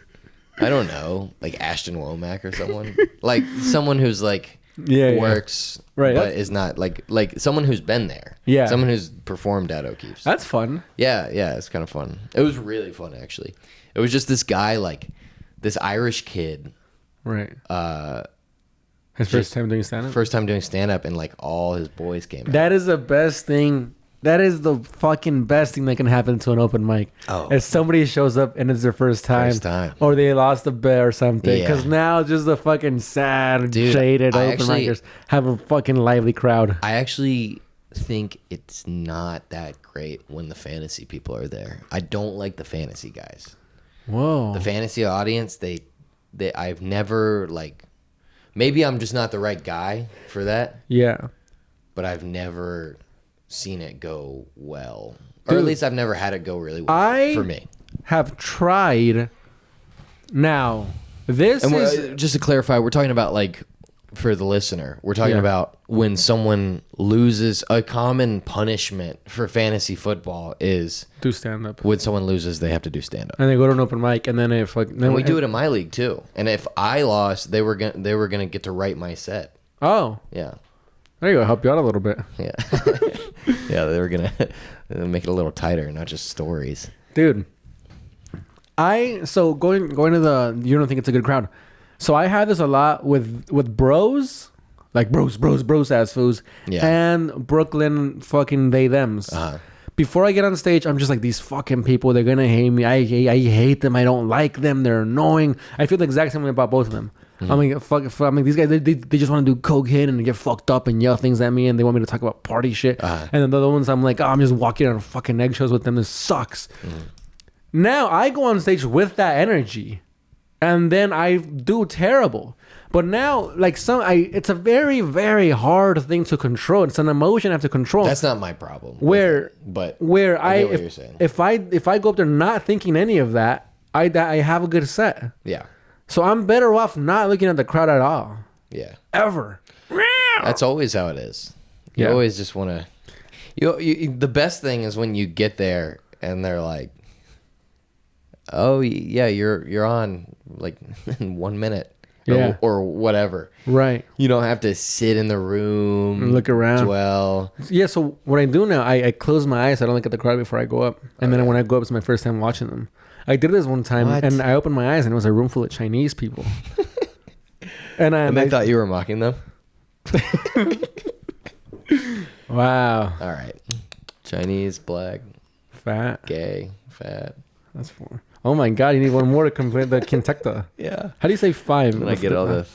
I don't know, like Ashton Womack or someone. Like someone who's like works, right, but is not like someone who's been there. Yeah. Someone who's performed at O'Keefe's. That's fun. Yeah, it's kind of fun. It was really fun actually. It was just this guy, like this Irish kid. Right. His first time doing stand-up? First time doing stand-up, and like all his boys came out. That is the best thing. That is the fucking best thing that can happen to an open mic. Oh. If somebody shows up and it's their first time. Or they lost a bet or something. Because now just the fucking sad, jaded open micers have a fucking lively crowd. I actually think it's not that great when the fantasy people are there. I don't like the fantasy guys. Whoa. The fantasy audience, I've never like, maybe I'm just not the right guy for that. Yeah. But I've never seen it go well. Or at least I've never had it go really well for me. Have tried. Now, this is... Just to clarify, we're talking about like, for the listener, we're talking about when someone loses. A common punishment for fantasy football is do stand up. When someone loses, they have to do stand up, and they go to an open mic, and then if like, and we do it in my league too. And if I lost, they were gonna get to write my set. Oh, yeah. There you go. Help you out a little bit. Yeah, yeah. They were gonna make it a little tighter, not just stories, dude. So going to the, you don't think it's a good crowd. So I had this a lot with bros, like bros ass foos, and Brooklyn fucking they thems. before I get on stage, I'm just like, these fucking people, they're gonna hate me. I hate them. I don't like them. They're annoying. I feel the exact same way about both of them. I mean, these guys, they just want to do cocaine and get fucked up and yell things at me, and they want me to talk about party shit. And then the other ones, I'm like, oh, I'm just walking on fucking eggshells with them. This sucks. Now I go on stage with that energy, and then I do terrible. But now, like it's a very, very hard thing to control. It's an emotion I have to control. That's not my problem. If I go up there not thinking any of that, I have a good set. Yeah. So I'm better off not looking at the crowd at all. Yeah. Ever. That's always how it is. You always just want to. You the best thing is when you get there and they're like, "Oh yeah, you're on like in 1 minute." Or whatever. Right. You don't have to sit in the room. Look around. Dwell. Yeah, so what I do now, I close my eyes. I don't look at the crowd before I go up. And then when I go up, it's my first time watching them. I did this one time, and I opened my eyes, and it was a room full of Chinese people. and they thought you were mocking them? Wow. All right. Chinese, black. Fat. Gay. Fat. That's 4. Oh my God! You need one more to complete the quintecta. Yeah. How do you say 5? When I get all the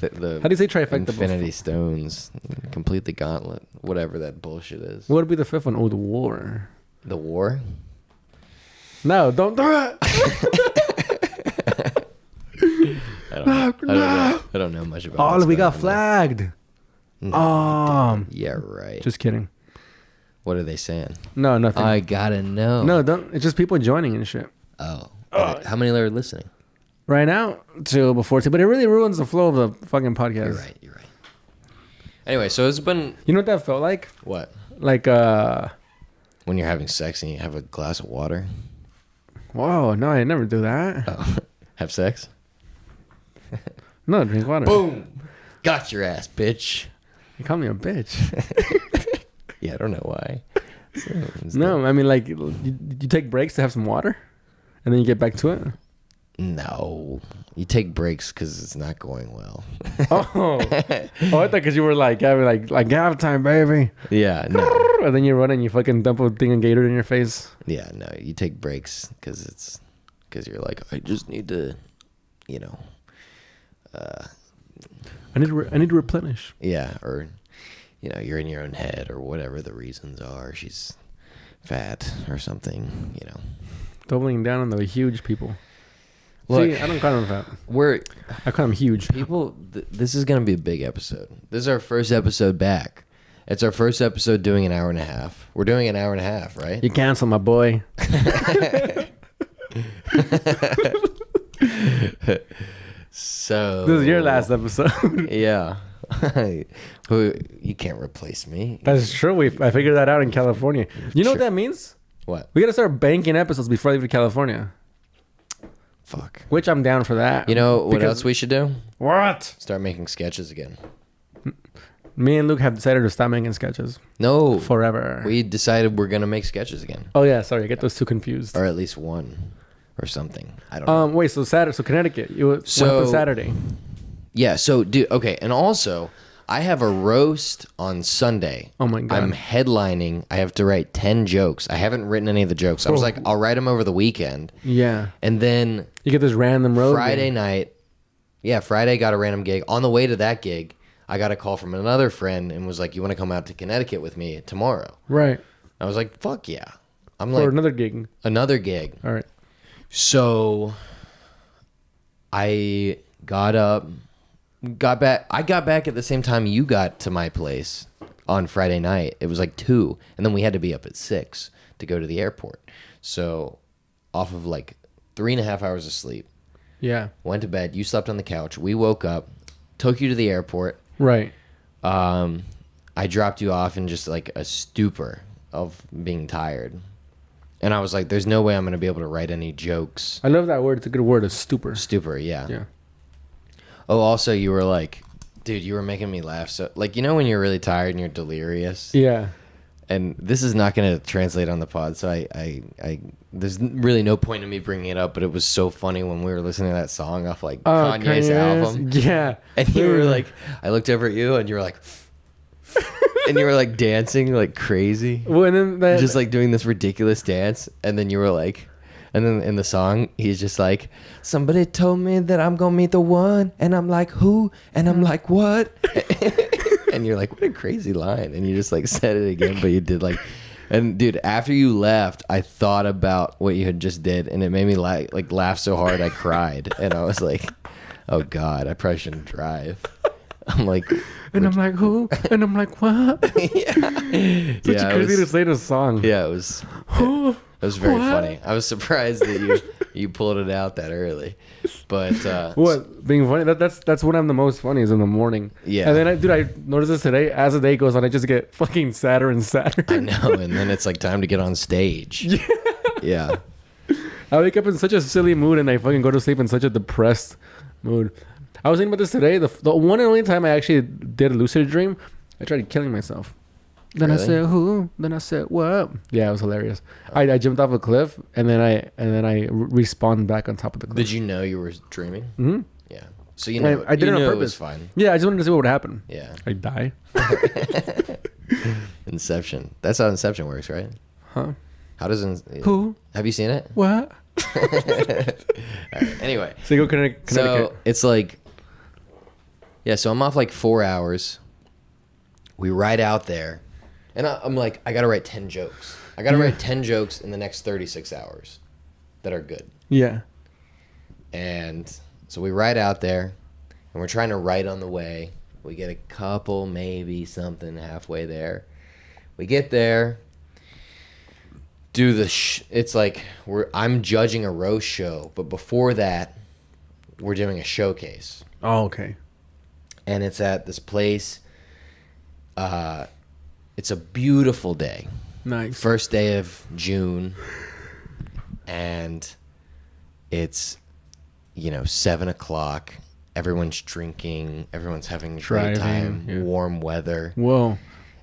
how do you say trifecta? Infinity stones. Complete the gauntlet. Whatever that bullshit is. What would be the 5th one? Oh, the war. The war? No, don't do it. I don't know much about. Oh, we got flagged. Yeah, right. Just kidding. What are they saying? No, nothing. I gotta know. No, don't. It's just people joining and shit. Oh. How many are listening? Right now, 2 before 2, but it really ruins the flow of the fucking podcast. You're right. Anyway, so it's been. You know what that felt like? What? Like when you're having sex and you have a glass of water. Whoa! No, I never do that. Oh. Have sex? No, drink water. Boom! Got your ass, bitch. You call me a bitch. Yeah, I don't know why. No, I mean, like, you take breaks to have some water, and then you get back to it. No, you take breaks because it's not going well. I thought because you were like have time, baby. Yeah, no. And then you run and you fucking dump a thing of Gator in your face. Yeah, no, you take breaks because you're like, I just need to, I need to replenish. Yeah, or you're in your own head or whatever the reasons are. She's fat or something, Doubling down on the huge people. Look, see, I don't call them fat. I call them huge. People, this is going to be a big episode. This is our first episode back. It's our first episode doing an hour and a half. We're doing an hour and a half, right? You cancel, my boy. So this is your last episode. Yeah. You can't replace me. That's true. I figured that out in California. You know what that means? What? We got to start banking episodes before I leave to California. Fuck. Which I'm down for that. You know what else we should do? What? Start making sketches again. Me and Luke have decided to stop making sketches. No. Forever. We decided we're going to make sketches again. Oh, yeah. Sorry. I get those two confused. Or at least one or something. I don't know. Wait. So Saturday. So Connecticut. You went on Saturday. Yeah. So, dude. Okay. And also, I have a roast on Sunday. Oh, my God. I'm headlining. I have to write 10 jokes. I haven't written any of the jokes. I was like, I'll write them over the weekend. Yeah. And then you get this random road Friday night. Yeah. Friday got a random gig. On the way to that gig, I got a call from another friend and was like, you want to come out to Connecticut with me tomorrow? Right. I was like, fuck yeah. I'm For like, another gig. Another gig. All right. So I got back. I got back at the same time you got to my place on Friday night. It was like 2. And then we had to be up at 6 to go to the airport. So off of like 3.5 hours of sleep. Yeah. Went to bed. You slept on the couch. We woke up, took you to the airport. Right. I dropped you off in just like a stupor of being tired. And I was like, there's no way I'm going to be able to write any jokes. I love that word. It's a good word, a stupor. Stupor, yeah. Yeah. Oh, also, you were like, dude, you were making me laugh. So, like, you know when you're really tired and you're delirious? Yeah. And this is not going to translate on the pod, so I there's really no point in me bringing it up, but it was so funny when we were listening to that song off, like, Kanye's album. Yeah. And you were like, I looked over at you, and you were like... And you were like dancing like crazy. Well, and then just like doing this ridiculous dance. And then you were like, and then in the song, he's just like, somebody told me that I'm going to meet the one. And I'm like, who? And I'm like, what? And you're like, what a crazy line. And you just like said it again, but you did like, and dude, after you left, I thought about what you had just did. And it made me like laugh so hard I cried. And I was like, oh God, I probably shouldn't drive. I'm like, and I'm like, who? And I'm like, what? Yeah. Such a crazy to say in a song. Yeah, it was. Who? It was very funny. I was surprised that you pulled it out that early. But what being funny? That's when I'm the most funny is in the morning. Yeah. And then I noticed this today. As the day goes on, I just get fucking sadder and sadder. I know. And then it's like time to get on stage. Yeah. Yeah. I wake up in such a silly mood and I fucking go to sleep in such a depressed mood. I was thinking about this today. The one and only time I actually did a lucid dream, I tried killing myself. Then really? I said, who? Then I said, what? Yeah, it was hilarious. I jumped off a cliff and then I respawned back on top of the cliff. Did you know you were dreaming? Mm-hmm. Yeah. So you know, I did it on purpose. It was fine. Yeah, I just wanted to see what would happen. Yeah. I'd die. Inception. That's how Inception works, right? Huh? How does who? Have you seen it? What? All right. Anyway. So you go Connecticut. So it's like, yeah. So I'm off like 4 hours. We ride out there. And I'm like, I got to write 10 jokes. I got to write 10 jokes in the next 36 hours that are good. Yeah. And so we ride out there, and we're trying to write on the way. We get a couple, maybe something halfway there. We get there, do the it's like I'm judging a roast show, but before that, we're doing a showcase. Oh, okay. And it's at this place. It's a beautiful day. Nice. First day of June. And it's, 7:00. Everyone's drinking. Everyone's having a great time. Yeah. Warm weather. Whoa.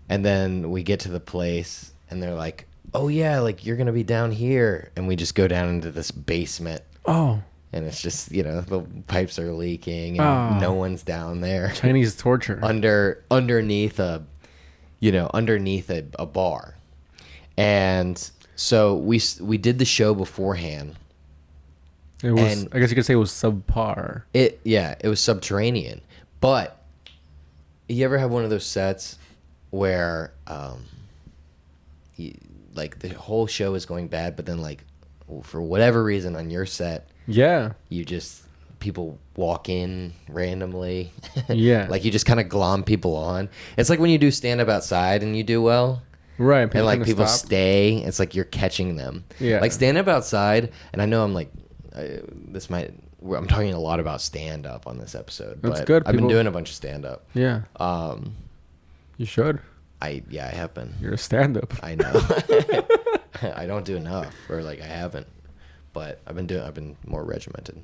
And then we get to the place and they're like, oh yeah, like you're going to be down here. And we just go down into this basement. Oh. And it's just, the pipes are leaking and no one's down there. Chinese torture. Underneath a bar. And so we did the show beforehand. It was, I guess you could say it was subpar. It was subterranean. But you ever have one of those sets where like the whole show is going bad, but then like for whatever reason on your set, people walk in randomly. Yeah. Like you just kind of glom people on. It's like when you do stand up outside and you do well. Right. And like people stay. It's like you're catching them. Yeah. Like stand up outside. And I know I'm like, I'm talking a lot about stand up on this episode. That's but good. I've been doing a bunch of stand up. Yeah. You should. I have been. You're a stand up. I know. I don't do enough, or like I haven't. But I've been more regimented.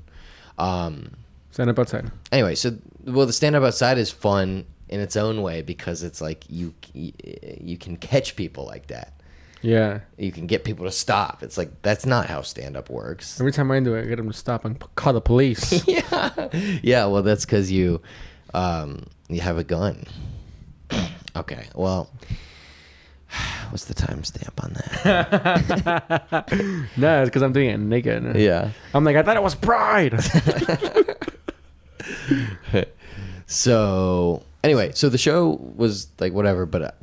Stand up outside. Anyway, the stand up outside is fun in its own way because it's like you can catch people like that. Yeah. You can get people to stop. It's like that's not how stand up works. Every time I do it, I get them to stop and call the police. Yeah. Yeah, well that's cuz you have a gun. Okay. Well, what's the timestamp on that? No, it's because I'm doing it naked. Yeah. I'm like, I thought it was Pride. So anyway, so the show was like whatever, but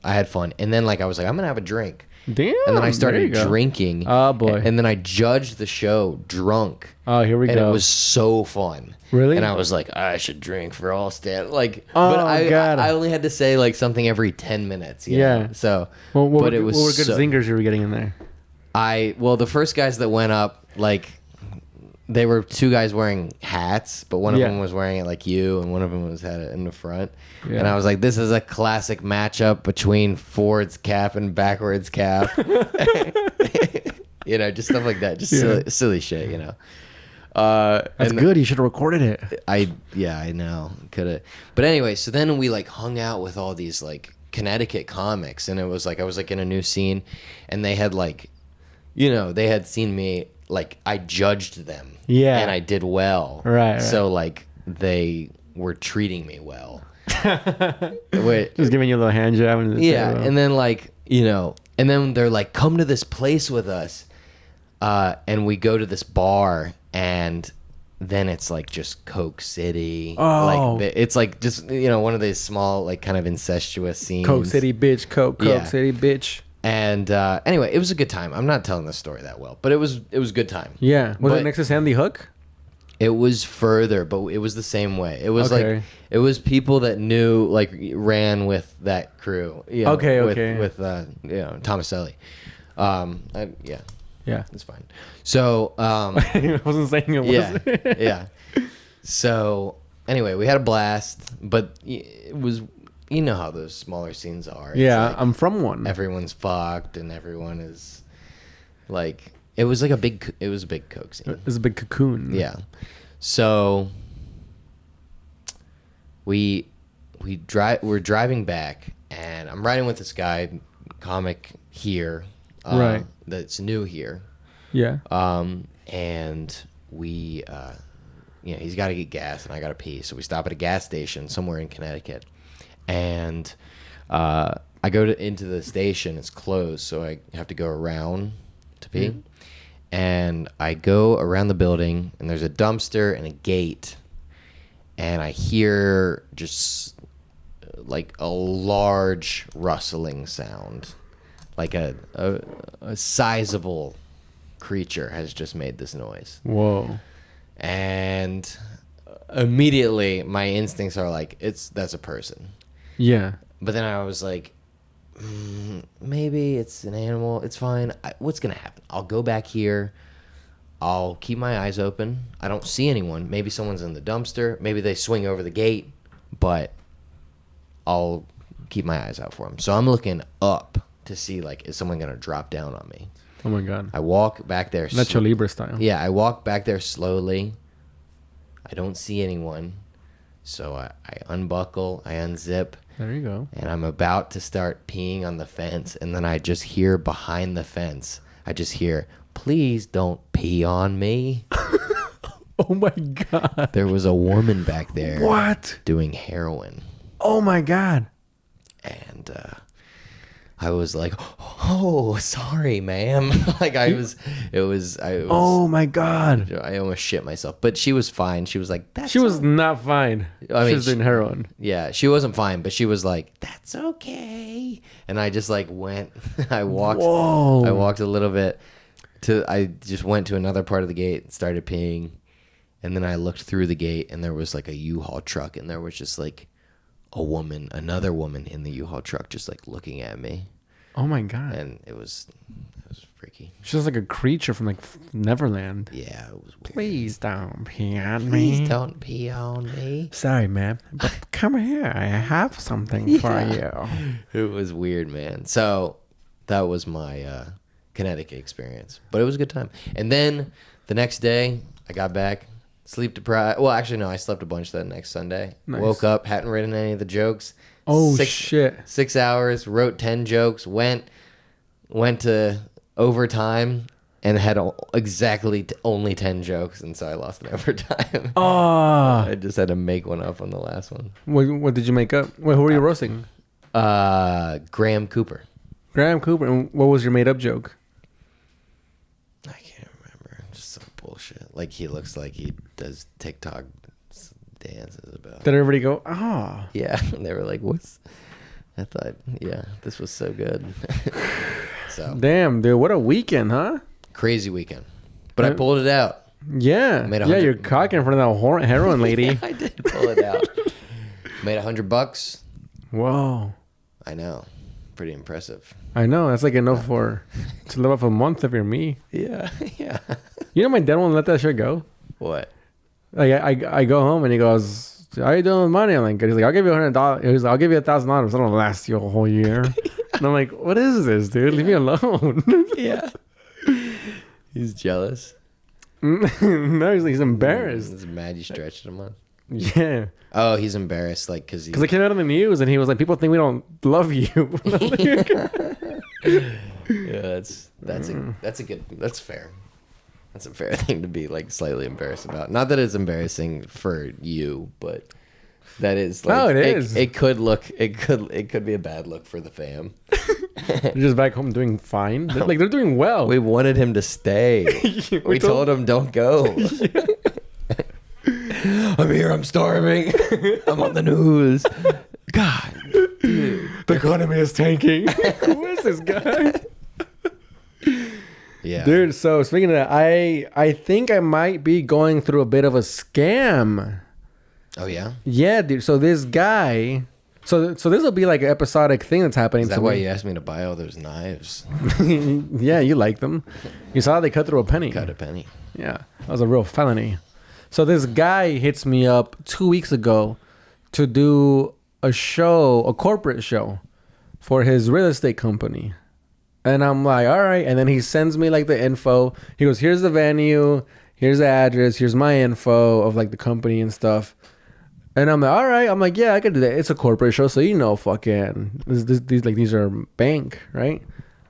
I had fun, and then like I was like, I'm gonna have a drink. Damn. And then I started drinking. Oh boy. And then I judged the show drunk. Oh, here we go. And it was so fun. Really? And I was like, I should drink for all stand. Like, oh, but God. I only had to say like something every 10 minutes. Yeah. So, what were good zingers you were getting in there? The first guys that went up, like, they were two guys wearing hats, but one of them was wearing it like you, and one of them had it in the front. Yeah. And I was like, this is a classic matchup between forwards cap and backwards cap. Just stuff like that. Just silly shit, That's good. You should have recorded it. I know. Could have. But anyway, so then we like hung out with all these like Connecticut comics, and it was like I was like in a new scene, and they had like, they had seen me, like I judged them. Yeah. And I did well. Right. So like they were treating me well. Wait, just giving you a little hand job. And then like and then they're like, come to this place with us, and we go to this bar, and then it's like just Coke City. Oh, like it's like just one of these small like kind of incestuous scenes. Coke City, bitch. Coke City, bitch. And anyway, it was a good time. I'm not telling this story that well, but it was a good time. Yeah. Was it next to Sandy Hook? It was further, but it was the same way. It was like it was people that knew, like, ran with that crew. With Thomaselli. Yeah, it's fine. So I wasn't saying it was. Yeah. So anyway, we had a blast, but it was how those smaller scenes are. It's like I'm from one. Everyone's fucked, and everyone is like. It was a big Coke scene. It was a big cocoon. Yeah. So we're driving back, and I'm riding with this guy, comic here, right? That's new here. Yeah. And we, he's got to get gas, and I got to pee, so we stop at a gas station somewhere in Connecticut, and I go into the station. It's closed, so I have to go around to pee. Mm-hmm. And I go around the building, and there's a dumpster and a gate, and I hear just like a large rustling sound, like a sizable creature has just made this noise. Whoa! And immediately my instincts are like, that's a person. Yeah. But then I was like, maybe it's an animal. It's fine. What's gonna happen? I'll go back here. I'll keep my eyes open. I don't see anyone. Maybe someone's in the dumpster. Maybe they swing over the gate. But I'll keep my eyes out for them. So I'm looking up to see, like, is someone gonna drop down on me? Oh my god! I walk back there. Nacho Libre style. Yeah, I walk back there slowly. I don't see anyone. So I unbuckle. I unzip. There you go. And I'm about to start peeing on the fence, and then I just hear behind the fence, please don't pee on me. Oh my god. There was a woman back there. What? Doing heroin. Oh my god. And I was like, oh, sorry, ma'am. Oh my god. I almost shit myself. But she was fine. She was like, she was not fine. She was doing heroin. Yeah, she wasn't fine, but she was like, that's okay. And I just like went, I walked a little bit I just went to another part of the gate and started peeing. And then I looked through the gate, and there was like a U-Haul truck, and there was just like another woman in the U-Haul truck, just like looking at me. Oh my god! And it was freaky. She was like a creature from like Neverland. Yeah, it was weird. Please don't pee on me. Please don't pee on me. Sorry, ma'am, but come here. I have something for you. It was weird, man. So that was my Connecticut experience, but it was a good time. And then the next day, I got back. Sleep deprived. Well, actually, no. I slept a bunch that next Sunday. Nice. Woke up, hadn't written any of the jokes. Oh, shit. 6 hours, wrote 10 jokes, went to overtime, and had exactly only 10 jokes, and so I lost in overtime. Oh. I just had to make one up on the last one. What did you make up? Wait, who were you roasting? Graham Cooper. Graham Cooper. And what was your made-up joke? I can't remember. Just some bullshit. Like, he looks like he does TikTok dances about. Did everybody go, ah? Yeah. And they were like, I thought, yeah, this was so good. So. Damn, dude. What a weekend, huh? Crazy weekend. But I pulled it out. Yeah. Yeah, you're cocking in front of that heroin lady. Yeah, I did pull it out. Made $100. Whoa. I know. Pretty impressive. I know. That's like enough to live off a month if you're me. Yeah. Yeah. You know my dad won't let that shit go? What? Like I go home and he goes, how you doing with money? I'm like, he's like, I'll give you $100. He's like, I'll give you $1,000. I don't last you a whole year. And I'm like, what is this, dude? Leave me alone. Yeah. He's jealous. No, he's embarrassed. He's mad you stretched him on. Yeah. Oh, he's embarrassed, like, because I came out on the news and he was like, people think we don't love you. Yeah, that's fair. That's a fair thing to be like slightly embarrassed about. Not that it's embarrassing for you, but That is like, no, it is. It could be a bad look for the fam. They're just back home doing fine. They're doing well. We wanted him to stay. we told him don't go. I'm here. I'm starving. I'm on the news. God, dude. The economy is tanking. Who is this guy? Yeah, dude. So speaking of that, I think I might be going through a bit of a scam. Oh yeah. Yeah, dude. So this guy. So this will be like an episodic thing that's happening. Is that why you asked me to buy all those knives? Yeah, you like them. You saw they cut through a penny. Cut a penny. Yeah, that was a real felony. So this guy hits me up 2 weeks ago to do a corporate show for his real estate company. And I'm like, all right. And then he sends me like the info. He goes, here's the venue, here's the address, here's my info of like the company and stuff. And I'm like, all right. I'm like, yeah, I could do that. It's a corporate show, so fucking these are bank, right?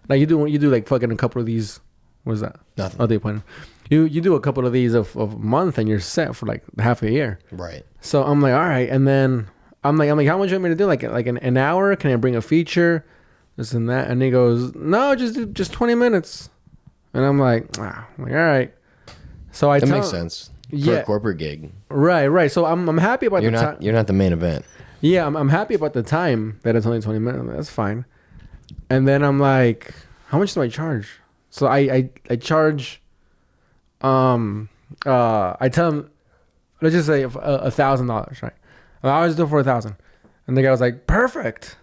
Like you do like fucking a couple of these. What is that? Nothing. Oh, they point. You do a couple of these of a month and you're set for like half a year. Right. So I'm like, all right. And then I'm like, how much you want me to do? Like an hour? Can I bring a feature? This and that. And he goes, no, just 20 minutes. And I'm like, all right. So that makes sense. For a corporate gig. Right. So I'm happy about the time. You're not the main event. Yeah, I'm happy about the time that it's only 20 minutes. That's fine. And then I'm like, how much do I charge? So I charge, I tell him, let's just say $1,000, right? I always do it for $1,000. And the guy was like, perfect.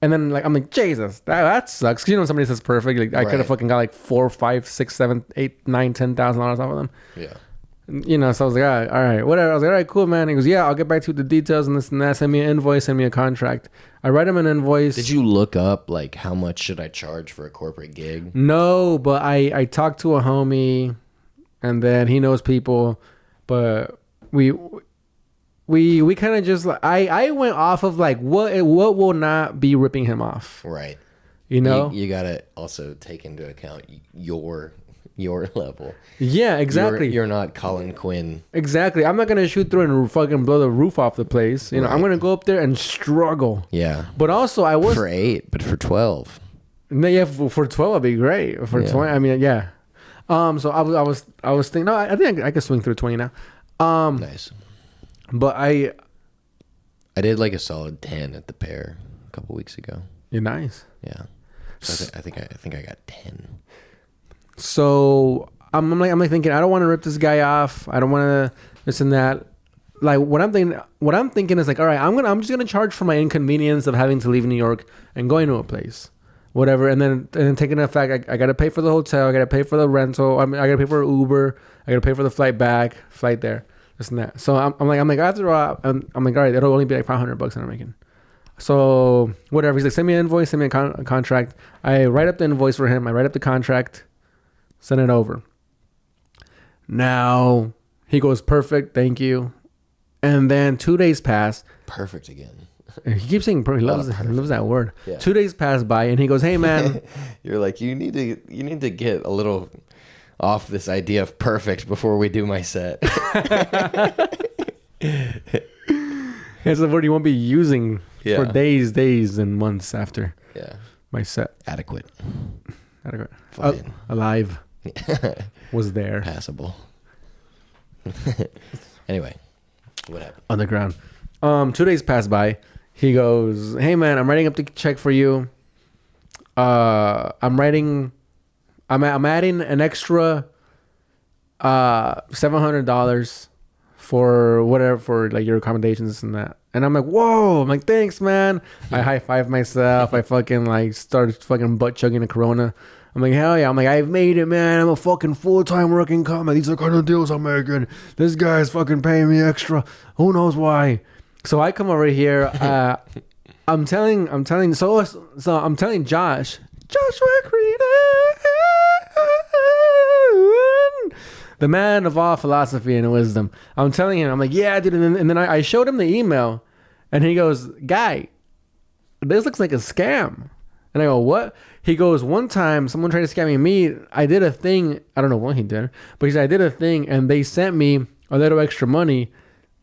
And then like I'm like, Jesus, that sucks. 'Cause when somebody says perfect, like I could have fucking got like $4, $5, $6, $7, $8, $9, $10,000 off of them. Yeah. So I was like, all right, whatever. I was like, all right, cool, man. He goes, yeah, I'll get back to you with the details and this and that. Send me an invoice, send me a contract. I write him an invoice. Did you look up like how much should I charge for a corporate gig? No, but I talked to a homie, and then he knows people, but we kind of just I went off of like what will not be ripping him off. Right. You know, you gotta also take into account your level. Yeah, exactly. You're not Colin Quinn. Exactly. I'm not gonna shoot through and fucking blow the roof off the place. You know, I'm gonna go up there and struggle. Yeah. But also, I was for 8, but for 12. Yeah, for 12 would be great. For 20, I mean, yeah. So I was thinking. No, I think I could swing through 20 now. Nice. But I did like a solid 10 at the pair a couple weeks ago. You're nice. Yeah. So I think I got 10. So I'm like thinking, I don't want to rip this guy off. I don't want to this and that. Like what I'm thinking is like, all right, I'm just gonna charge for my inconvenience of having to leave New York and going to a place, whatever. And then taking the fact I gotta pay for the hotel, I gotta pay for the rental. I gotta pay for Uber, I gotta pay for the flight back, flight there, this and that. So I'm like after all, I'm like, all right, it'll only be like $500 that I'm making. So whatever. He's like, send me an invoice, send me a contract. I write up the invoice for him. I write up the contract. Send it over. Now he goes, perfect, thank you. And then 2 days pass. Perfect again. He keeps saying he loves that word. Yeah. 2 days pass by and he goes, hey man. You're like, you need to get a little off this idea of perfect before we do my set. It's the word you won't be using for days and months after my set. Adequate. Fine. Alive. Was there. Passable. Anyway, what happened? On the ground. 2 days pass by. He goes, hey man, I'm writing up the check for you. I'm adding an extra $700 for whatever, for like your accommodations and that. And I'm like, whoa. I'm like, thanks, man. I high five myself. I fucking like started fucking butt chugging a Corona. I'm like, hell yeah. I'm like, I've made it, man. I'm a fucking full-time working comic. These are the kind of deals I'm making. This guy's fucking paying me extra. Who knows why? So I come over here. I'm telling Joshua Creedon, the man of all philosophy and wisdom. I'm telling him, I'm like, yeah, dude. And then I showed him the email, and he goes, guy, this looks like a scam. And I go, what? He goes, one time someone tried to scam me. I did a thing. I don't know what he did, but he said, I did a thing and they sent me a little extra money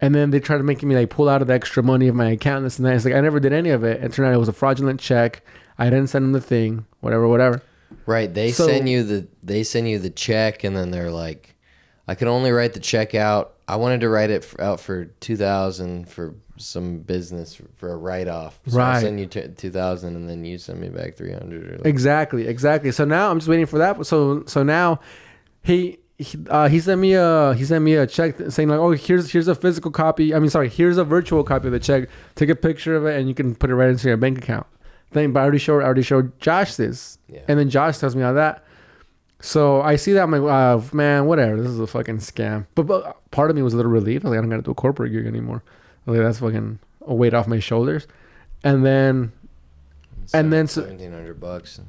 And then they tried to make me like pull out of the extra money of my account. And this and that. It's like I never did any of it. It turned out it was a fraudulent check. I didn't send them the thing. Whatever. Right. They send you the check, and then they're like, I could only write the check out. I wanted to write it out for $2,000 for some business for a write-off. So I'll send you $2,000, and then you send me back $300. Exactly. So now I'm just waiting for that. So now he sent me a check saying like, oh, here's a physical copy. Here's a virtual copy of the check. Take a picture of it and you can put it right into your bank account. But I already showed Josh this, and then Josh tells me all that. So I see that, I'm like, man, whatever. This is a fucking scam. But part of me was a little relieved. I was like, I don't got to do a corporate gig anymore. I was like, that's fucking a weight off my shoulders. And then $1,700.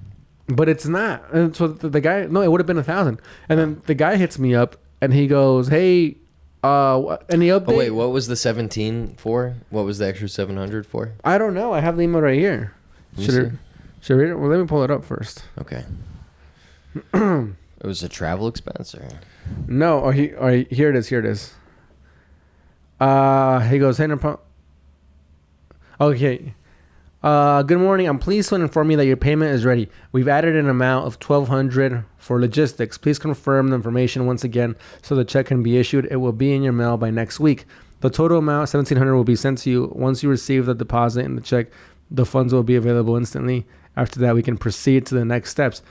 But it's not. And so the guy, no, it would have been 1,000. And then the guy hits me up and he goes, hey, any update? Oh wait, what was the 17 for? What was the extra 700 for? I don't know. I have the email right here. Should I read it? Well, let me pull it up first. Okay. It was a travel expense, or no? Here it is. He goes, hey, okay. Good morning. I'm pleased to inform you that your payment is ready. We've added an amount of $1,200 for logistics. Please confirm the information once again so the check can be issued. It will be in your mail by next week. The total amount, $1,700, will be sent to you. Once you receive the deposit and the check, the funds will be available instantly. After that, we can proceed to the next steps.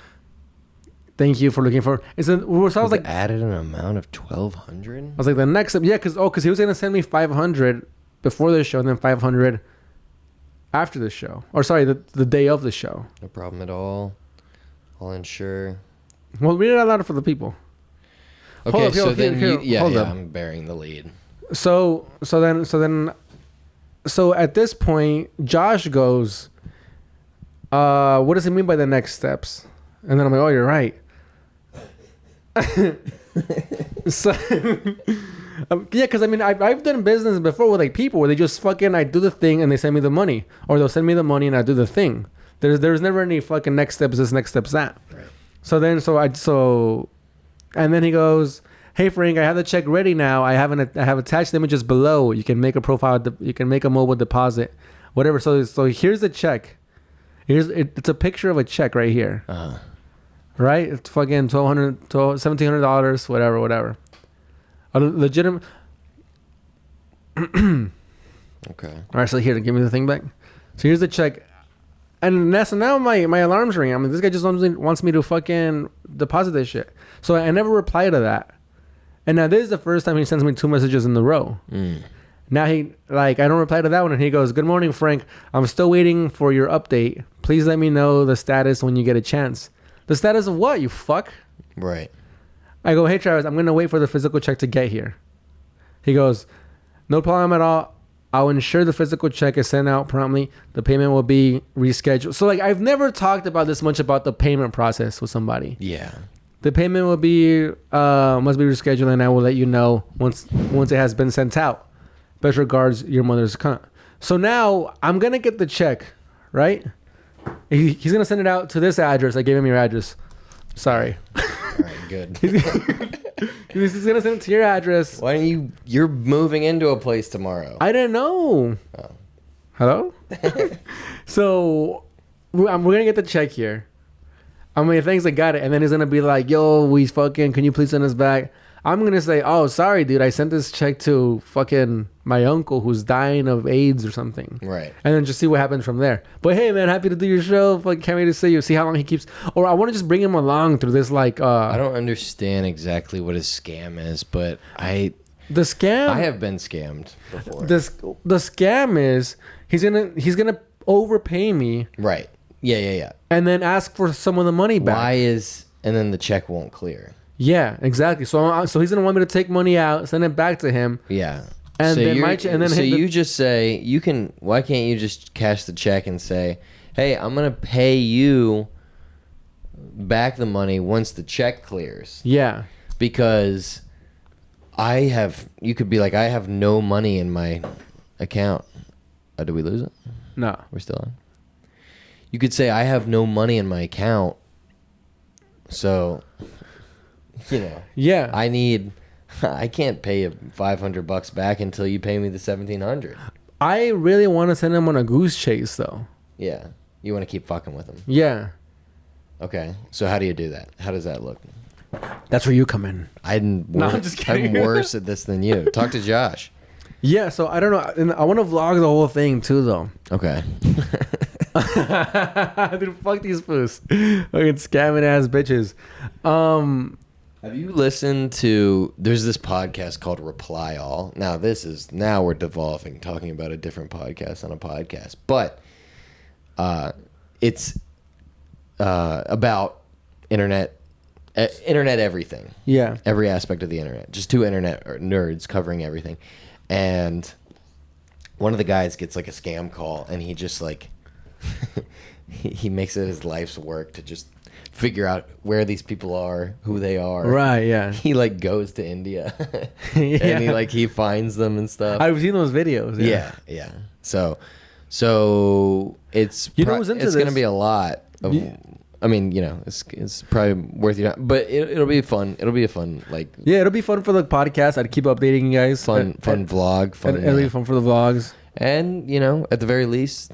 Thank you for looking for. So I was like, added an amount of $1,200. I was like, the next step, yeah, because he was gonna send me $500 before the show, and then $500 after the show, or sorry, the day of the show. No problem at all. I'll ensure. Well, read it out loud for the people. Okay, I'm bearing the lead. So at this point, Josh goes, what does it mean by the next steps? And then I'm like, oh, you're right. So because I've done business before with like people where they just fucking, I do the thing and they send me the money, or they'll send me the money and I do the thing. There's never any fucking next steps, this next steps that. Right. And then he goes, hey Frank, I have the check ready now. I have attached images below. You can make a profile. You can make a mobile deposit, whatever. So here's the check. It's a picture of a check right here. Uh-huh. Right? It's fucking $1,700, whatever. A legitimate. Okay. All right, so here, give me the thing back. So here's the check. And now my alarm's ringing. This guy just wants me to fucking deposit this shit. So I never reply to that. And now this is the first time he sends me 2 messages in a row. Now I don't reply to that one, and he goes, good morning, Frank. I'm still waiting for your update. Please let me know the status when you get a chance. The status of what, you fuck? Right. I go, hey, Travis, I'm going to wait for the physical check to get here. He goes, no problem at all. I'll ensure the physical check is sent out promptly. The payment will be rescheduled. So, I've never talked about this much about the payment process with somebody. Yeah. The payment will be, must be rescheduled, and I will let you know once it has been sent out. Best regards, your mother's cunt. So now I'm going to get the check, right? He's going to send it out to this address. I gave him your address. Sorry. All right, good. He's going to send it to your address. Why don't you're moving into a place tomorrow. I didn't know. Oh. Hello? So we're going to get the check here. Thanks, I got it. And then he's going to be like, yo, can you please send us back? I'm going to say, oh, sorry, dude. I sent this check to fucking my uncle who's dying of AIDS or something. Right. And then just see what happens from there. But hey, man, happy to do your show. Fucking can't wait to see you. See how long he keeps. Or I want to just bring him along through this I don't understand exactly what a scam is, but I have been scammed before. The scam is he's gonna overpay me. Right. Yeah. And then ask for some of the money back. And then the check won't clear. Yeah, exactly. So he's gonna want me to take money out, send it back to him. Yeah. And so then you just say why can't you just cash the check and say, hey, I'm gonna pay you back the money once the check clears. Yeah. Because you could be like, I have no money in my account. Did we lose it? No. We're still on. You could say, I have no money in my account. So, yeah, I need I can't pay you $500 back until you pay me the $1,700. I really want to send him on a goose chase, though. Yeah. You want to keep fucking with him. Yeah. Okay. So how do you do that? How does that look? That's where you come in. I'm just kidding. I'm worse at this than you. Talk to Josh. Yeah, so I don't know. And I want to vlog the whole thing, too, though. Okay. Dude, fuck these foos. Fucking scamming ass bitches. Have you listened to... There's this podcast called Reply All. Now we're devolving, talking about a different podcast on a podcast. But it's about internet everything. Yeah. Every aspect of the internet. Just two internet nerds covering everything. And one of the guys gets like a scam call, and he just like... he makes it his life's work to just figure out where these people are, who they are. Right, yeah. He like goes to India Yeah. and he finds them and stuff. I've seen those videos. Yeah. So it's who's into it's going to this? be a lot of I mean, it's probably worth your time, but it'll be fun. It'll be a fun it'll be fun for the podcast. I'd keep updating you guys. Fun vlog, fun. It'll be fun for the vlogs. And, at the very least,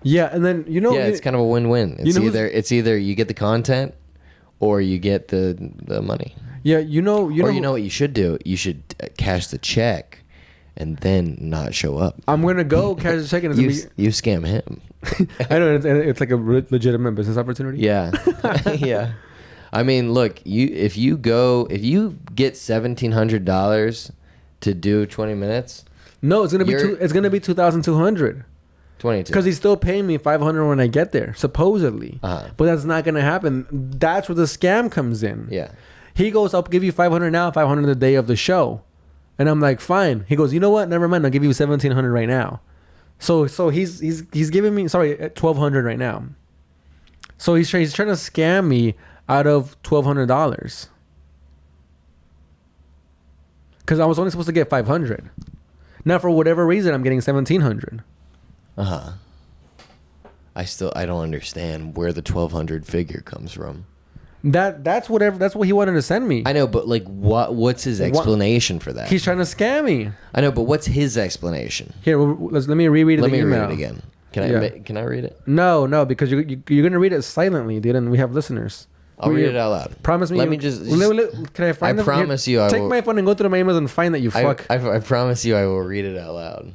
Yeah, and then it's kind of a win-win. It's either you get the content or you get the money. Yeah, you know what you should do? You should cash the check and then not show up. I'm gonna go cash the check and you scam him. I know it's like a legitimate business opportunity. Yeah, yeah. I mean, look, if you get $1,700 to do 20 minutes. No, it's gonna be 2,200. 22. Because he's still paying me 500 when I get there, supposedly. Uh-huh. But that's not gonna happen. That's where the scam comes in. Yeah. He goes, "I'll give you 500 now, 500 the day of the show," and I'm like, "Fine." He goes, "You know what? Never mind. I'll give you 1,700 right now." So he's giving me 1,200 right now. So he's trying to scam me out of $1,200 because I was only supposed to get 500. Now for whatever reason, I'm getting 1,700. I don't understand where the 1,200 figure comes from. That's what he wanted to send me. I know, but what's his explanation for that? He's trying to scam me. I know, but what's his explanation? Here, let me reread the email. Read it again. Can I read it? No, because you're gonna read it silently, dude, and we have listeners. I'll read it out loud. Promise me. Can I find them? Promise you. Take my phone and go through my emails and find that you fuck. I promise you, I will read it out loud.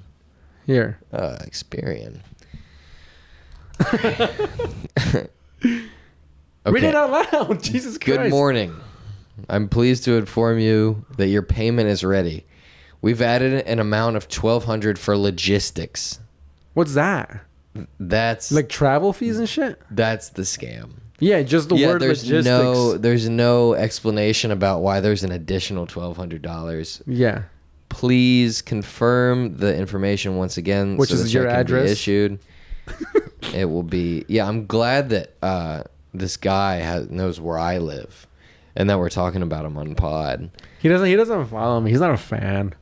Here. Experian. Okay. Read it out loud. Jesus Christ. Good morning. I'm pleased to inform you that your payment is ready. We've added an amount of $1,200 for logistics. What's that? That's like travel fees and shit? That's the scam. Yeah, just the word logistics. There's no explanation about why there's an additional $1,200. Yeah. Please confirm the information once again. Which is your address? Issued. It will be. Yeah, I'm glad that this guy knows where I live, and that we're talking about him on pod. He doesn't follow me. He's not a fan.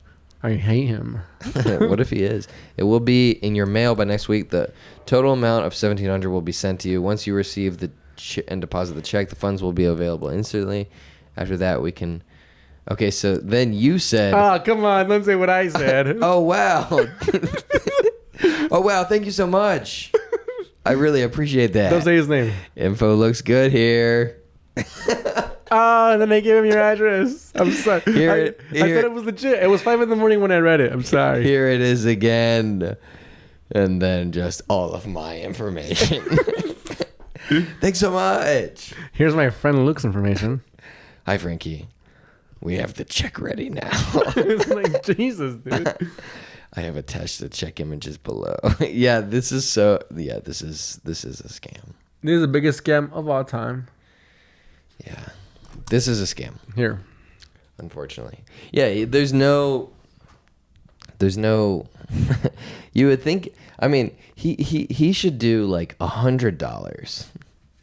I hate him. What if he is? It will be in your mail by next week. The total amount of $1,700 will be sent to you. Once you receive and deposit the check, the funds will be available instantly. After that, we can. Okay, so then you said. Oh, come on! Don't say what I said. Oh wow! Oh wow! Thank you so much. I really appreciate that. Don't say his name. Info looks good here. Oh, and then they gave him your address. I'm sorry. I thought it was legit. It was 5 a.m. when I read it. I'm sorry. Here it is again. And then just all of my information. Thanks so much. Here's my friend Luke's information. Hi, Frankie. We have the check ready now. It's like, Jesus, dude. I have attached the check images below. Yeah, this is a scam. This is the biggest scam of all time. Yeah. This is a scam. Here. Unfortunately. Yeah, there's no you would think, I mean, he should do like $100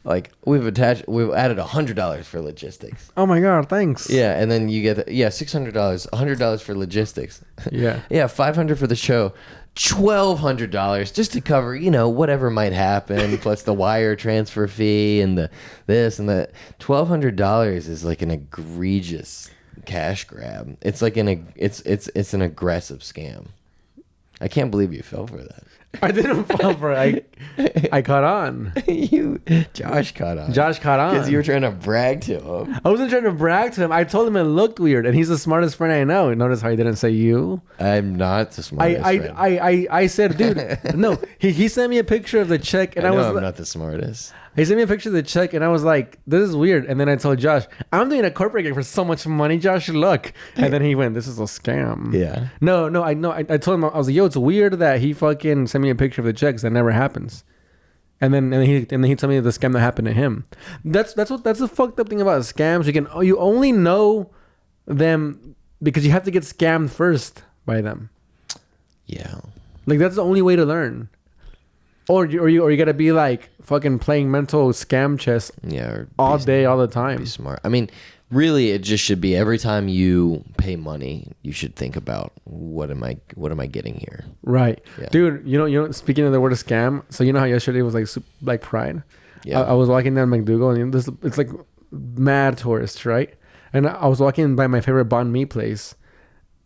like we've added $100 for logistics. Oh my god, thanks. Yeah, and then you get $600, $100 for logistics. Yeah. Yeah, $500 for the show. $1,200 just to cover, whatever might happen, plus the wire transfer fee and the this and that. $1,200 is like an egregious cash grab. It's like it's an aggressive scam. I can't believe you fell for that. I didn't fall for it. I caught on. Josh caught on. Because you were trying to brag to him. I wasn't trying to brag to him. I told him it looked weird, and he's the smartest friend I know. Notice how he didn't say you. I'm not the smartest friend. I said, dude, no. He sent me a picture of the check, and I'm not the smartest. He sent me a picture of the check, and I was like, this is weird. And then I told Josh, I'm doing a corporate gig for so much money, Josh, look. And then he went, this is a scam. Yeah. No, I know. I told him, I was like, yo, it's weird that he fucking sent me a picture of the checks. That never happens. And then he told me the scam that happened to him. That's the fucked up thing about scams. You only know them because you have to get scammed first by them. Yeah. Like, that's the only way to learn. Or you gotta be like fucking playing mental scam chess all day, all the time. Be smart. I mean, really, it just should be every time you pay money, you should think about what am I getting here? Right, yeah. Dude. You know. Speaking of the word of scam, so you know how yesterday was like Black Pride. Yeah. I was walking down McDougal, and it's like mad tourists, right? And I was walking by my favorite banh mi place,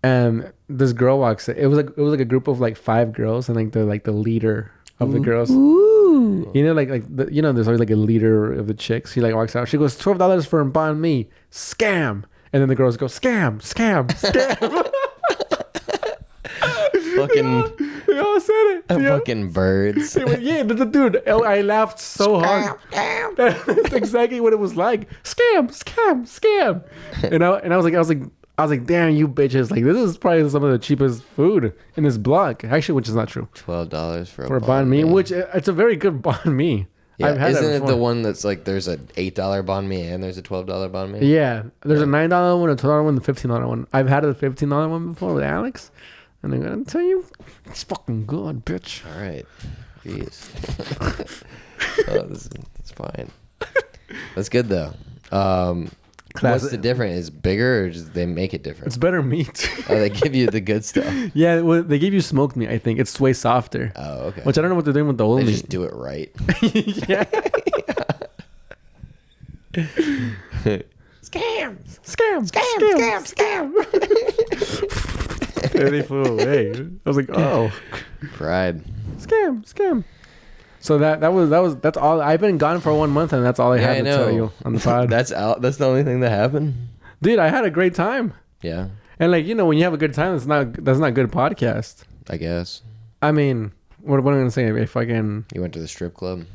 and this girl walks. It was like a group of like 5 girls, and like the leader of the girls. Ooh. There's always like a leader of the chicks. He like walks out. She goes, $12 for a banh mi. Scam. And then the girls go, scam. Fucking. They all said it. Fucking birds. Yeah, dude. I laughed so hard. That's exactly what it was like. Scam. And I was like, damn, you bitches. Like, this is probably some of the cheapest food in this block. Actually, which is not true. $12 for a banh mi, which it's a very good banh mi. Yeah. I've had Isn't that it before. the one that's like there's an $8 banh mi and there's a $12 banh mi? Yeah. There's a $9 one, a $12 one, the $15 one. I've had the $15 one before with Alex. And I'm going to tell you, it's fucking good, bitch. All right. Jeez. It's fine. That's good, though. What's the difference? Is it bigger or just they make it different? It's better meat. Oh, they give you the good stuff. Yeah, well, they give you smoked meat, I think. It's way softer. Oh, okay. Which I don't know what they're doing with the old meat. meat. Just do it right. Yeah. Scam. And they flew away. I was like, oh. Pride. Scam. So that's all. I've been gone for 1 month, and that's all I had to tell you on the pod. That's the only thing that happened. Dude, I had a great time. Yeah. And when you have a good time, that's not good podcast. I guess. I mean, what am I gonna say? If I can. You went to the strip club.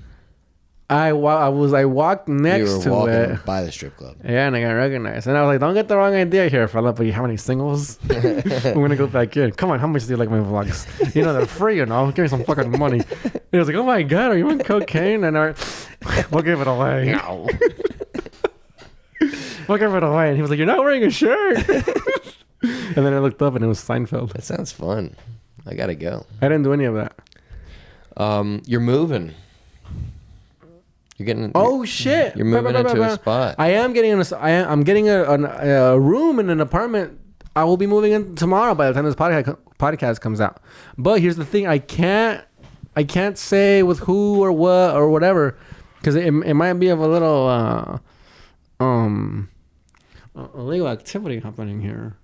I walked next to it by the strip club. Yeah, and I got recognized. And I was like, don't get the wrong idea here, fella, but you have any singles? I'm going to go back in. Come on, how much do you like my vlogs? They're free, Give me some fucking money. And he was like, oh my God, are you on cocaine? And we'll give it away. No. We'll give it away. And he was like, you're not wearing a shirt. And then I looked up and it was Seinfeld. That sounds fun. I got to go. I didn't do any of that. You're moving. Oh shit! You're moving into a spot. I am getting I'm getting a room in an apartment. I will be moving in tomorrow by the time this podcast comes out. But here's the thing: I can't say with who or what or whatever because it might be of a little illegal activity happening here.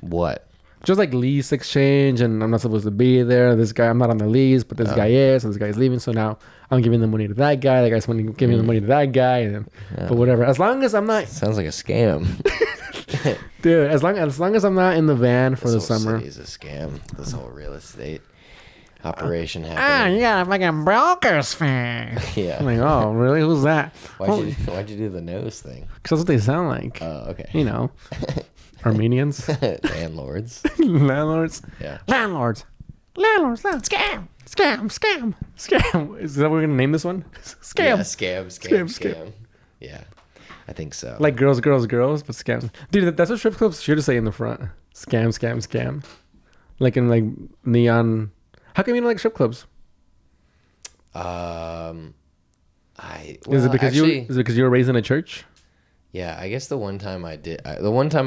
What? Just like lease exchange, and I'm not supposed to be there. This guy, I'm not on the lease, but this guy is. So this guy's leaving, so now I'm giving the money to that guy. That guy's giving the money to that guy, and but whatever. As long as I'm not, sounds like a scam, dude. As long as I'm not in the van for the summer. This whole city is a scam. This whole real estate operation happening. You got a fucking broker's fan. Yeah. I'm like, oh, really? Who's that? Why'd you do the nose thing? Because that's what they sound like. Oh, okay. Armenians. Landlords. Landlords. Yeah. Landlords. Scam. Is that what we're gonna name this one? Scam. Yeah, scam. Yeah, I think so. Like girls, but scam. Dude, that's what strip clubs should say in the front. Scam. Like in like neon. How come you don't like strip clubs? Is it because you were raised in a church? Yeah, I guess the one time I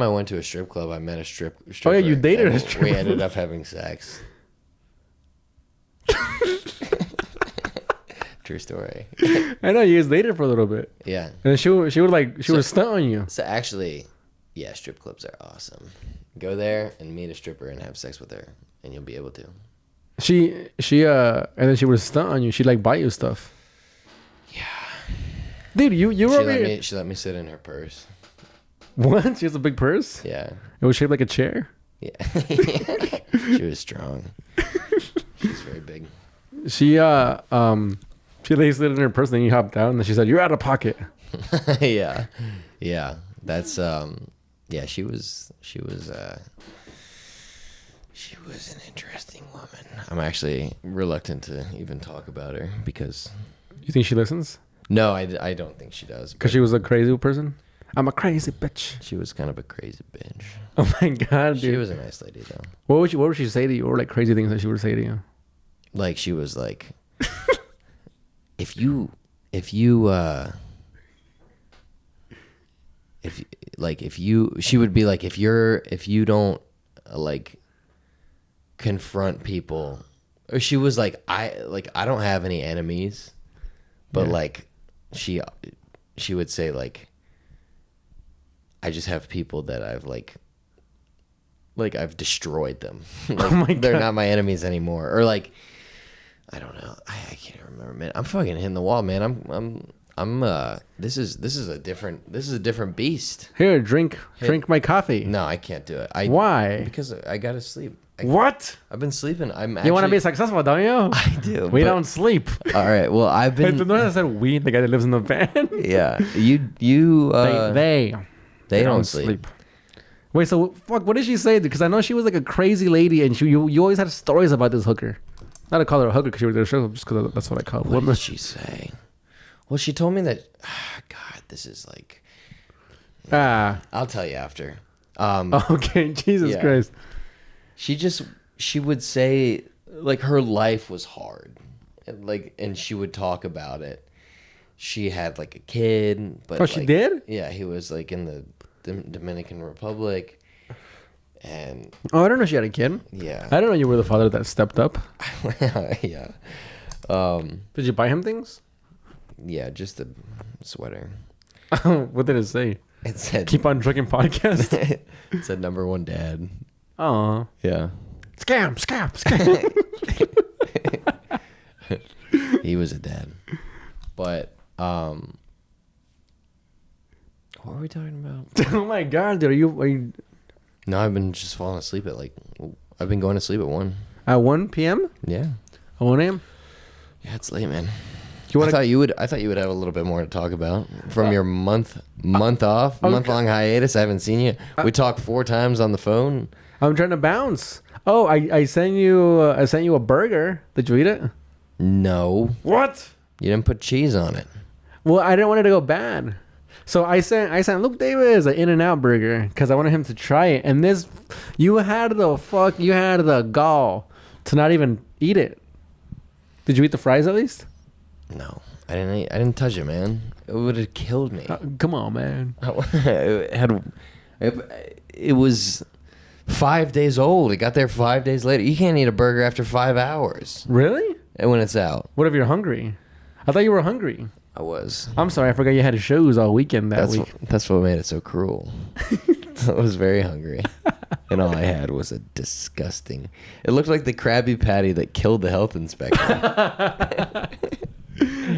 went to a strip club, I met a stripper. Oh yeah, you dated a stripper. We ended up having sex. True story. I know, you guys dated for a little bit. Yeah. And then she would stunt on you. So actually, yeah, strip clubs are awesome. Go there and meet a stripper and have sex with her, and you'll be able to. And then she would stunt on you. She'd like buy you stuff. Yeah. Dude, you were She let me sit in her purse. What? She has a big purse? Yeah. It was shaped like a chair? Yeah. She was strong. She's very big. She laid it in her purse, and then you hopped out, and then she said, "You're out of pocket." Yeah. That's yeah, she was an interesting woman. I'm actually reluctant to even talk about her because... You think she listens? No, I don't think she does. Because she was a crazy person? I'm a crazy bitch. She was kind of a crazy bitch. Oh my God, dude. She was a nice lady, though. What would she say to you? Or like crazy things that she would say to you? Like, she was like... if she would be like, if you don't like confront people, or she was like, I don't have any enemies, but like she would say like, I just have people that I've I've destroyed them. Like, oh my God. They're not my enemies anymore. Or like, I don't know. I can't remember, man. I'm fucking hitting the wall, man. This is a different beast. Here, drink my coffee. No, I can't do it. Why? Because I gotta sleep. What? I've been sleeping. You want to be successful, don't you? I do. We don't sleep. All right. Well, I've been. Wait, I said we, the guy that lives in the van. Yeah. They don't sleep. Wait, so fuck, what did she say? Because I know she was like a crazy lady, and you always had stories about this hooker. Not to call her a hooker because she was there, just because that's what I call her. What did she say? Well, she told me that. God, this is like. I'll tell you after. Okay, Jesus Christ. She would say like her life was hard, and she would talk about it. She had like a kid, but she did? Yeah, he was like in the Dominican Republic, and I don't know she had a kid. Yeah, I don't know you were the father that stepped up. Yeah. Did you buy him things? Yeah, just a sweater. What did it say? It said, "Keep on drinking podcast." It said #1 dad. Oh. Yeah. Scam. He was a dad. But what were we talking about? Oh my God, dude, are you No, I've been just falling asleep at I've been going to sleep at 1. At 1 p.m.? Yeah. At 1 a.m.? Yeah, it's late, man. I thought you would have a little bit more to talk about from your month long hiatus. I haven't seen you. We talked 4 times on the phone. I'm trying to bounce. Oh, I sent you a burger. Did you eat it? No. What? You didn't put cheese on it. Well, I didn't want it to go bad. So I sent Luke Davis an In-N-Out burger because I wanted him to try it. And you had the gall to not even eat it. Did you eat the fries at least? No, I didn't touch it, man. It would have killed me. Come on, man. It was 5 days old. It got there 5 days later. You can't eat a burger after 5 hours. Really? And when it's out. What if you're hungry? I thought you were hungry. I was. I'm sorry, I forgot you had shows all weekend that week. That's what made it so cruel. I was very hungry. And all I had was a disgusting... It looked like the Krabby Patty that killed the health inspector.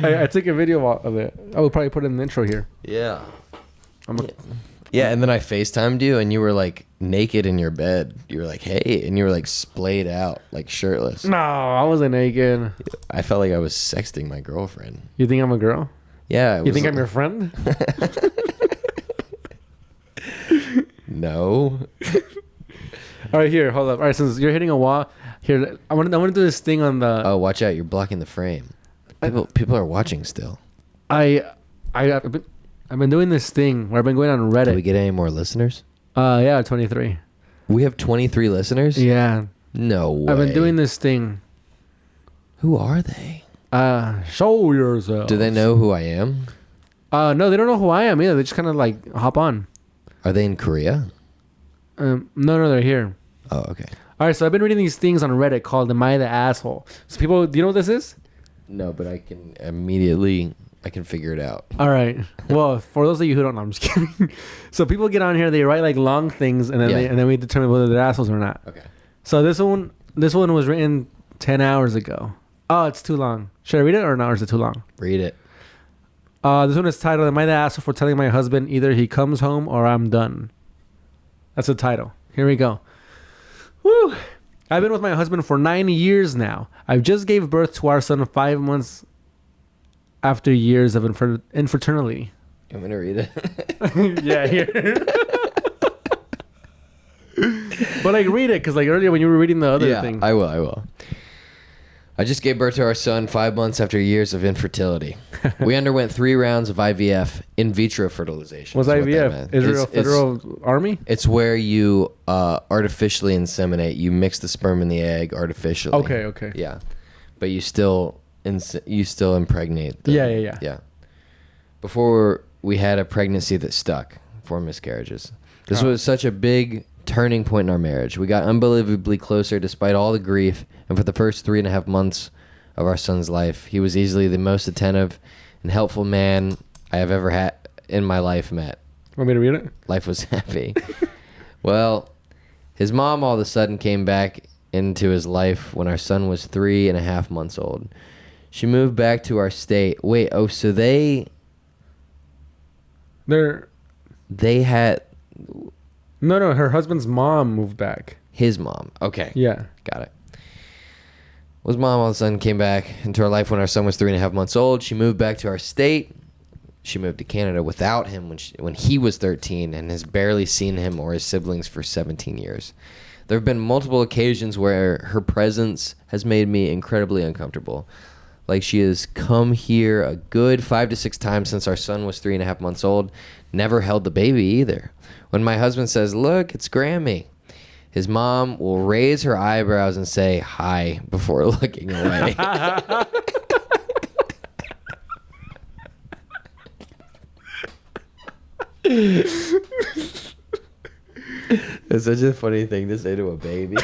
I took a video of it. I will probably put it in the intro here. Yeah. Yeah, and then I FaceTimed you, and you were like naked in your bed. You were like, "Hey," and you were like splayed out, like shirtless. No, I wasn't naked. I felt like I was sexting my girlfriend. You think I'm a girl? Yeah. You think I'm your friend? No. All right, here, hold up. All right, since you're hitting a wall, here, I want to do this thing on the. Oh, watch out! You're blocking the frame. People are watching still. I've been doing this thing where I've been going on Reddit. Did we get any more listeners? Yeah, 23. We have 23 listeners? Yeah. No way. I've been doing this thing. Who are they? Show yourself. Do they know who I am? No, they don't know who I am either. They just kind of like hop on. Are they in Korea? No, they're here. Oh, okay. All right, so I've been reading these things on Reddit called "Am I the Asshole?" So people, do you know what this is? No, but I can immediately figure it out. All right. Well, for those of you who don't know, I'm just kidding. So people get on here, they write like long things, and then we determine whether they're assholes or not. Okay. So this one was written 10 hours ago. Oh, it's too long. Should I read it or not? Or is it too long? Read it. This one is titled, "Am I the asshole for telling my husband either he comes home or I'm done?" That's the title. Here we go. Woo! I've been with my husband for 9 years now. I've just gave birth to our son 5 months after years of infertility. I'm going to read it. Yeah, here. But like, read it, because like earlier when you were reading the other thing. I will. I just gave birth to our son 5 months after years of infertility. We underwent 3 rounds of IVF, in vitro fertilization. What's IVF? Israel Federal Army? It's where you artificially inseminate. You mix the sperm and the egg artificially. Okay. Yeah, but you still impregnate. Yeah. Before we had a pregnancy that stuck, 4 miscarriages. This was such a big turning point in our marriage. We got unbelievably closer despite all the grief, and for the first 3.5 months of our son's life, he was easily the most attentive and helpful man I have ever had in my life met. Want me to read it? Life was happy. Well, his mom all of a sudden came back into his life when our son was 3.5 months old. She moved back to our state. Wait, so they had... No, her husband's mom moved back. His mom. Okay. Yeah. Got it. Well, his mom all of a sudden came back into our life when our son was 3.5 months old. She moved back to our state. She moved to Canada without him when he was 13 and has barely seen him or his siblings for 17 years. There have been multiple occasions where her presence has made me incredibly uncomfortable. Like, she has come here a good 5 to 6 times since our son was 3.5 months old. Never held the baby either. When my husband says, "Look, it's Grammy," his mom will raise her eyebrows and say hi before looking away. It's such a funny thing to say to a baby.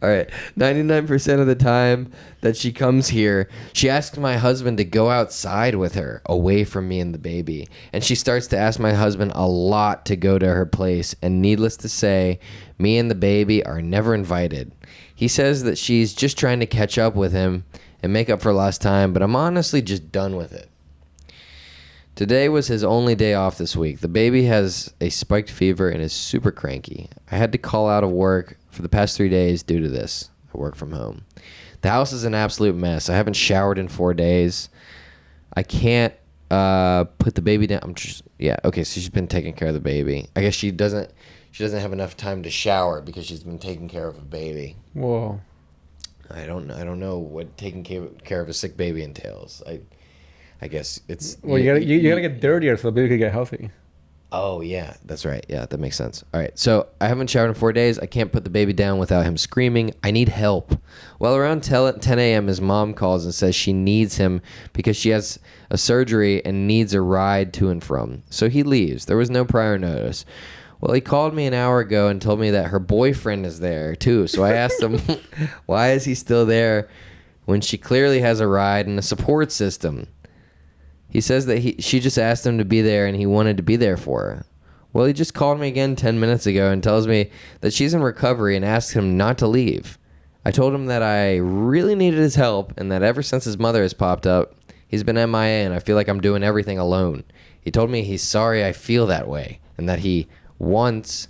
All right. 99% of the time that she comes here, she asks my husband to go outside with her, away from me and the baby. And she starts to ask my husband a lot to go to her place. And needless to say, me and the baby are never invited. He says that she's just trying to catch up with him and make up for lost time, but I'm honestly just done with it. Today was his only day off this week. The baby has a spiked fever and is super cranky. I had to call out of work for the past 3 days due to this. I work from home. The house is an absolute mess. I haven't showered in 4 days. I can't put the baby down. So she's been taking care of the baby. I guess she doesn't have enough time to shower because she's been taking care of a baby. Whoa. I don't know what taking care of a sick baby entails. I guess it's... Well, you gotta get dirtier so the baby could get healthy. Oh, yeah. That's right. Yeah, that makes sense. All right. So I haven't showered in 4 days. I can't put the baby down without him screaming. I need help. Well, around 10 a.m., his mom calls and says she needs him because she has a surgery and needs a ride to and from. So he leaves. There was no prior notice. Well, he called me an hour ago and told me that her boyfriend is there, too. So I asked him, why is he still there when she clearly has a ride and a support system? He says that she just asked him to be there and he wanted to be there for her. Well, he just called me again 10 minutes ago and tells me that she's in recovery and asks him not to leave. I told him that I really needed his help and that ever since his mother has popped up, he's been MIA and I feel like I'm doing everything alone. He told me he's sorry I feel that way and that he wants,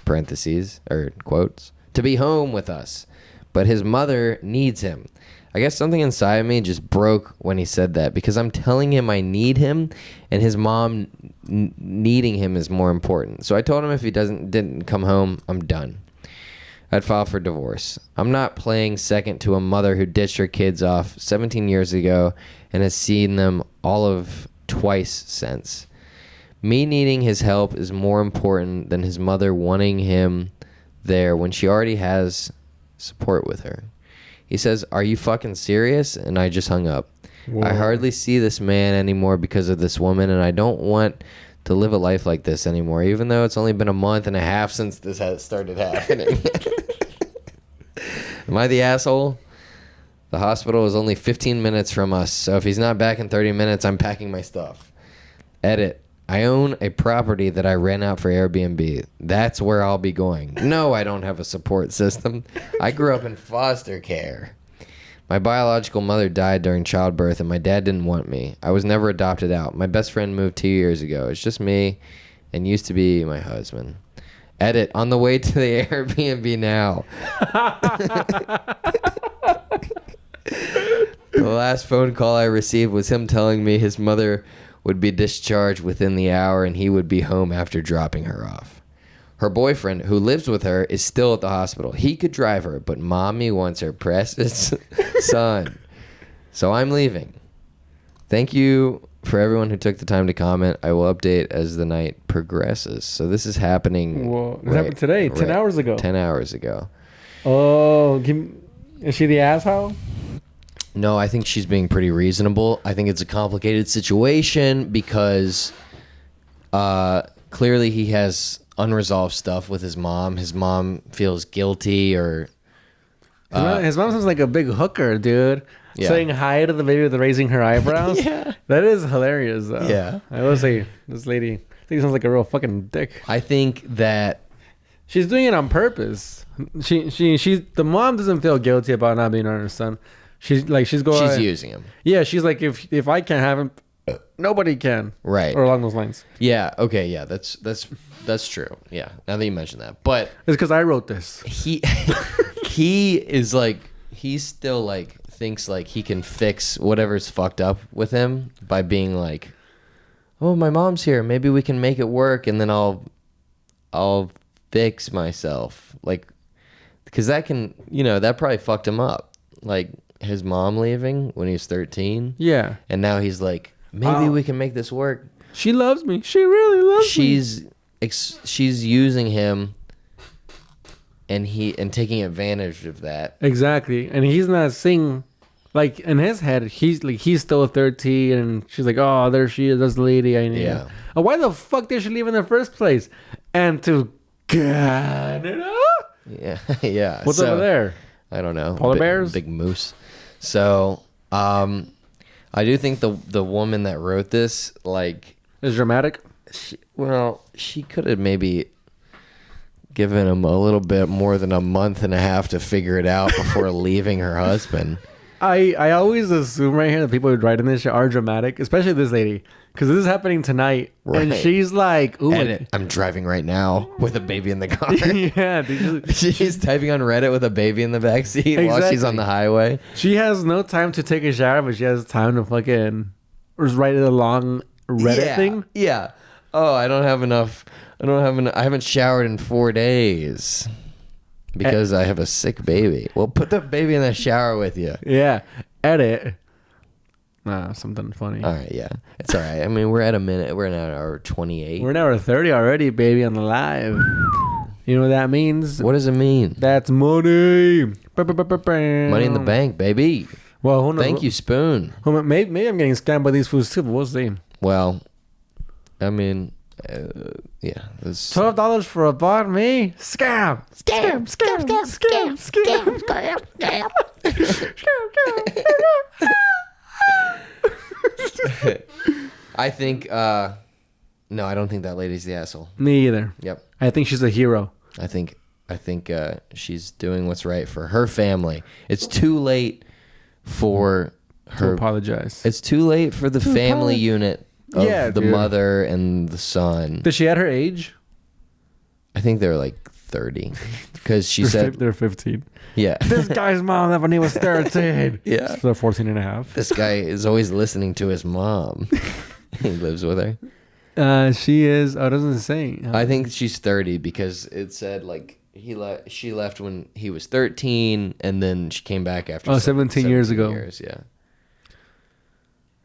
parentheses, or quotes, to be home with us, but his mother needs him. I guess something inside of me just broke when he said that because I'm telling him I need him and his mom needing him is more important. So I told him if he didn't come home, I'm done. I'd file for divorce. I'm not playing second to a mother who ditched her kids off 17 years ago and has seen them all of twice since. Me needing his help is more important than his mother wanting him there when she already has support with her. He says, "Are you fucking serious?" And I just hung up. Whoa. I hardly see this man anymore because of this woman, and I don't want to live a life like this anymore, even though it's only been a month and a half since this has started happening. Am I the asshole? The hospital is only 15 minutes from us, so if he's not back in 30 minutes, I'm packing my stuff. Edit. I own a property that I rent out for Airbnb. That's where I'll be going. No, I don't have a support system. I grew up in foster care. My biological mother died during childbirth, and my dad didn't want me. I was never adopted out. My best friend moved 2 years ago. It's just me and used to be my husband. Edit. On the way to the Airbnb now. The last phone call I received was him telling me his mother would be discharged within the hour and he would be home after dropping her off. Her boyfriend, who lives with her, is still at the hospital. He could drive her, but mommy wants her precious son. So I'm leaving. Thank you for everyone who took the time to comment. I will update as the night progresses. So this is happening. Well, it happened today, 10 hours ago. 10 hours ago. Oh, is she the asshole? No, I think she's being pretty reasonable. I think it's a complicated situation because clearly he has unresolved stuff with his mom. His mom feels guilty or... his mom sounds like a big hooker, dude. Yeah. Saying hi to the baby with raising her eyebrows. Yeah. That is hilarious, though. Yeah. I will say, this lady, I think sounds like a real fucking dick. I think that... She's doing it on purpose. The mom doesn't feel guilty about not being on her son. She's using him. Yeah, she's like, if I can't have him, nobody can. Right. Or along those lines. Yeah. Okay. Yeah. That's true. Yeah. Now that you mention that, but it's because I wrote this. He is like, he's still like thinks like he can fix whatever's fucked up with him by being like, oh, my mom's here. Maybe we can make it work, and then I'll fix myself. Like, because that can, that probably fucked him up. Like. His mom leaving when he was 13. Yeah. And now he's like, maybe we can make this work. She loves me. She really loves me. She's using him and taking advantage of that. Exactly. And he's not seeing, like, in his head, he's still 13 and she's like, oh, there she is, this lady I need. Yeah. Why the fuck did she leave in the first place? And to Canada? Yeah. Yeah. What's over there? I don't know. Polar bears? Big moose. So, I do think the woman that wrote this, like... is dramatic? She could have maybe given him a little bit more than a month and a half to figure it out before leaving her husband. I always assume right here that people who write in this shit are dramatic, especially this lady. Because this is happening tonight. Right. And she's like... ooh, I'm driving right now with a baby in the car. Yeah. She's typing on Reddit with a baby in the backseat while she's on the highway. She has no time to take a shower, but she has time to fucking... write a long Reddit thing. Yeah. Oh, I haven't showered in 4 days. Because I have a sick baby. Well, put the baby in the shower with you. Yeah. Edit. Something funny. All right, yeah. It's all right. I mean, we're at a minute. We're at hour 28. We're at hour 30 already, baby, on the live. You know what that means? What does it mean? That's money. Money in the bank, baby. Well, who knows? Thank you, Spoon. Maybe I'm getting scammed by these foods too, but we'll see. Well, I mean... yeah, $12 for a bot me? Scam! Scam! Scam! Scam! Scam! Scam! Scam! Scam! Scam! I think no, I don't think that lady's the asshole. Me either. Yep. I think she's a hero. I think she's doing what's right for her family. It's too late for her to apologize. It's too late for the family unit of the mother and the son. Did she at her age? I think they're like 30 because she said they're 15. Yeah. This guy's mom left when he was 13. Yeah. So they're 14 and a half. This guy is always listening to his mom. He lives with her. She is. Oh, it doesn't say. I think she's 30 because it said like she left when he was 13 and then she came back after 17 years ago. Yeah.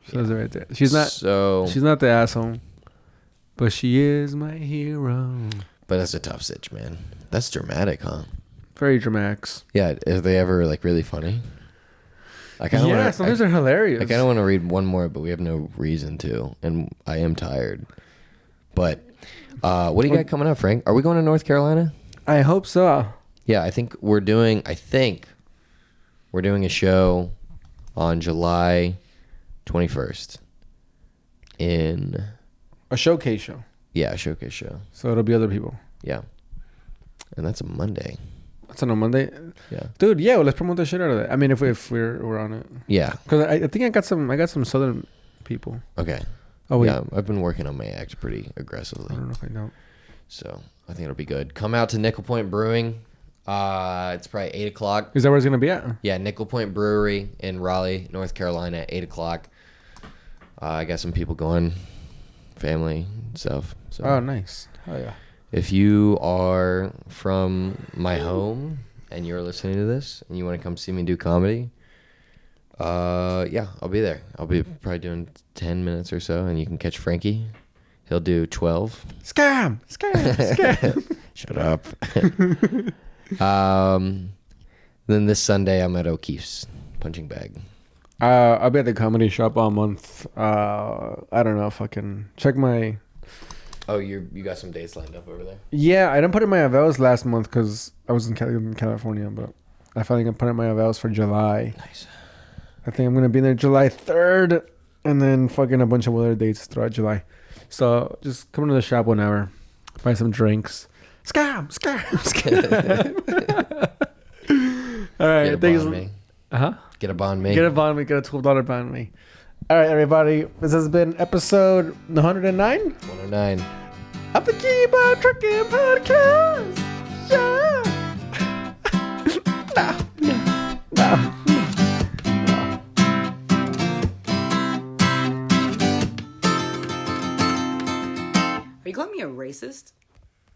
Says it right there. She's not the asshole. but she is my hero. But that's a tough sitch, man. That's dramatic, huh? Very dramatics. Yeah. Are they ever like really funny? Sometimes they're hilarious. I kind of want to read one more, but we have no reason to, and I am tired. But what do you got coming up, Frank? Are we going to North Carolina? I hope so. Yeah, I think we're doing a show on July 21st in a showcase show. Yeah, a showcase show. So it'll be other people. Yeah. And that's a Monday. That's on a Monday? Yeah. Dude, yeah, well, let's promote the shit out of that. I mean, if we're on it. Yeah. Because I think I got some Southern people. Okay. Oh, wait. Yeah, I've been working on my act pretty aggressively. I don't know if I know. So I think it'll be good. Come out to Nickel Point Brewing. It's probably 8 o'clock. Is that where it's going to be at? Yeah, Nickel Point Brewery in Raleigh, North Carolina at 8 o'clock. I got some people going, family and stuff. So. Oh, nice. Oh, yeah. If you are from my home and you're listening to this and you want to come see me do comedy, yeah, I'll be there. I'll be probably doing 10 minutes or so, and you can catch Frankie. He'll do 12. Scam! Shut up. Then this Sunday I'm at O'Keefe's Punching Bag. I'll be at the comedy shop all month. I don't know if I can check my... Oh, you got some dates lined up over there? Yeah, I didn't put in my avals last month because I was in California, but I finally gonna put in my avals for July. Nice. I think I'm gonna be there July 3rd, and then fucking a bunch of other dates throughout July. So just come to the shop whenever, buy some drinks. Scam. All right, Get a bond me. Get a bond me. Get a $12 bond me. All right, everybody. This has been episode 109. 109 of the Keyboard Trucking Podcast. Yeah. No. Are you calling me a racist?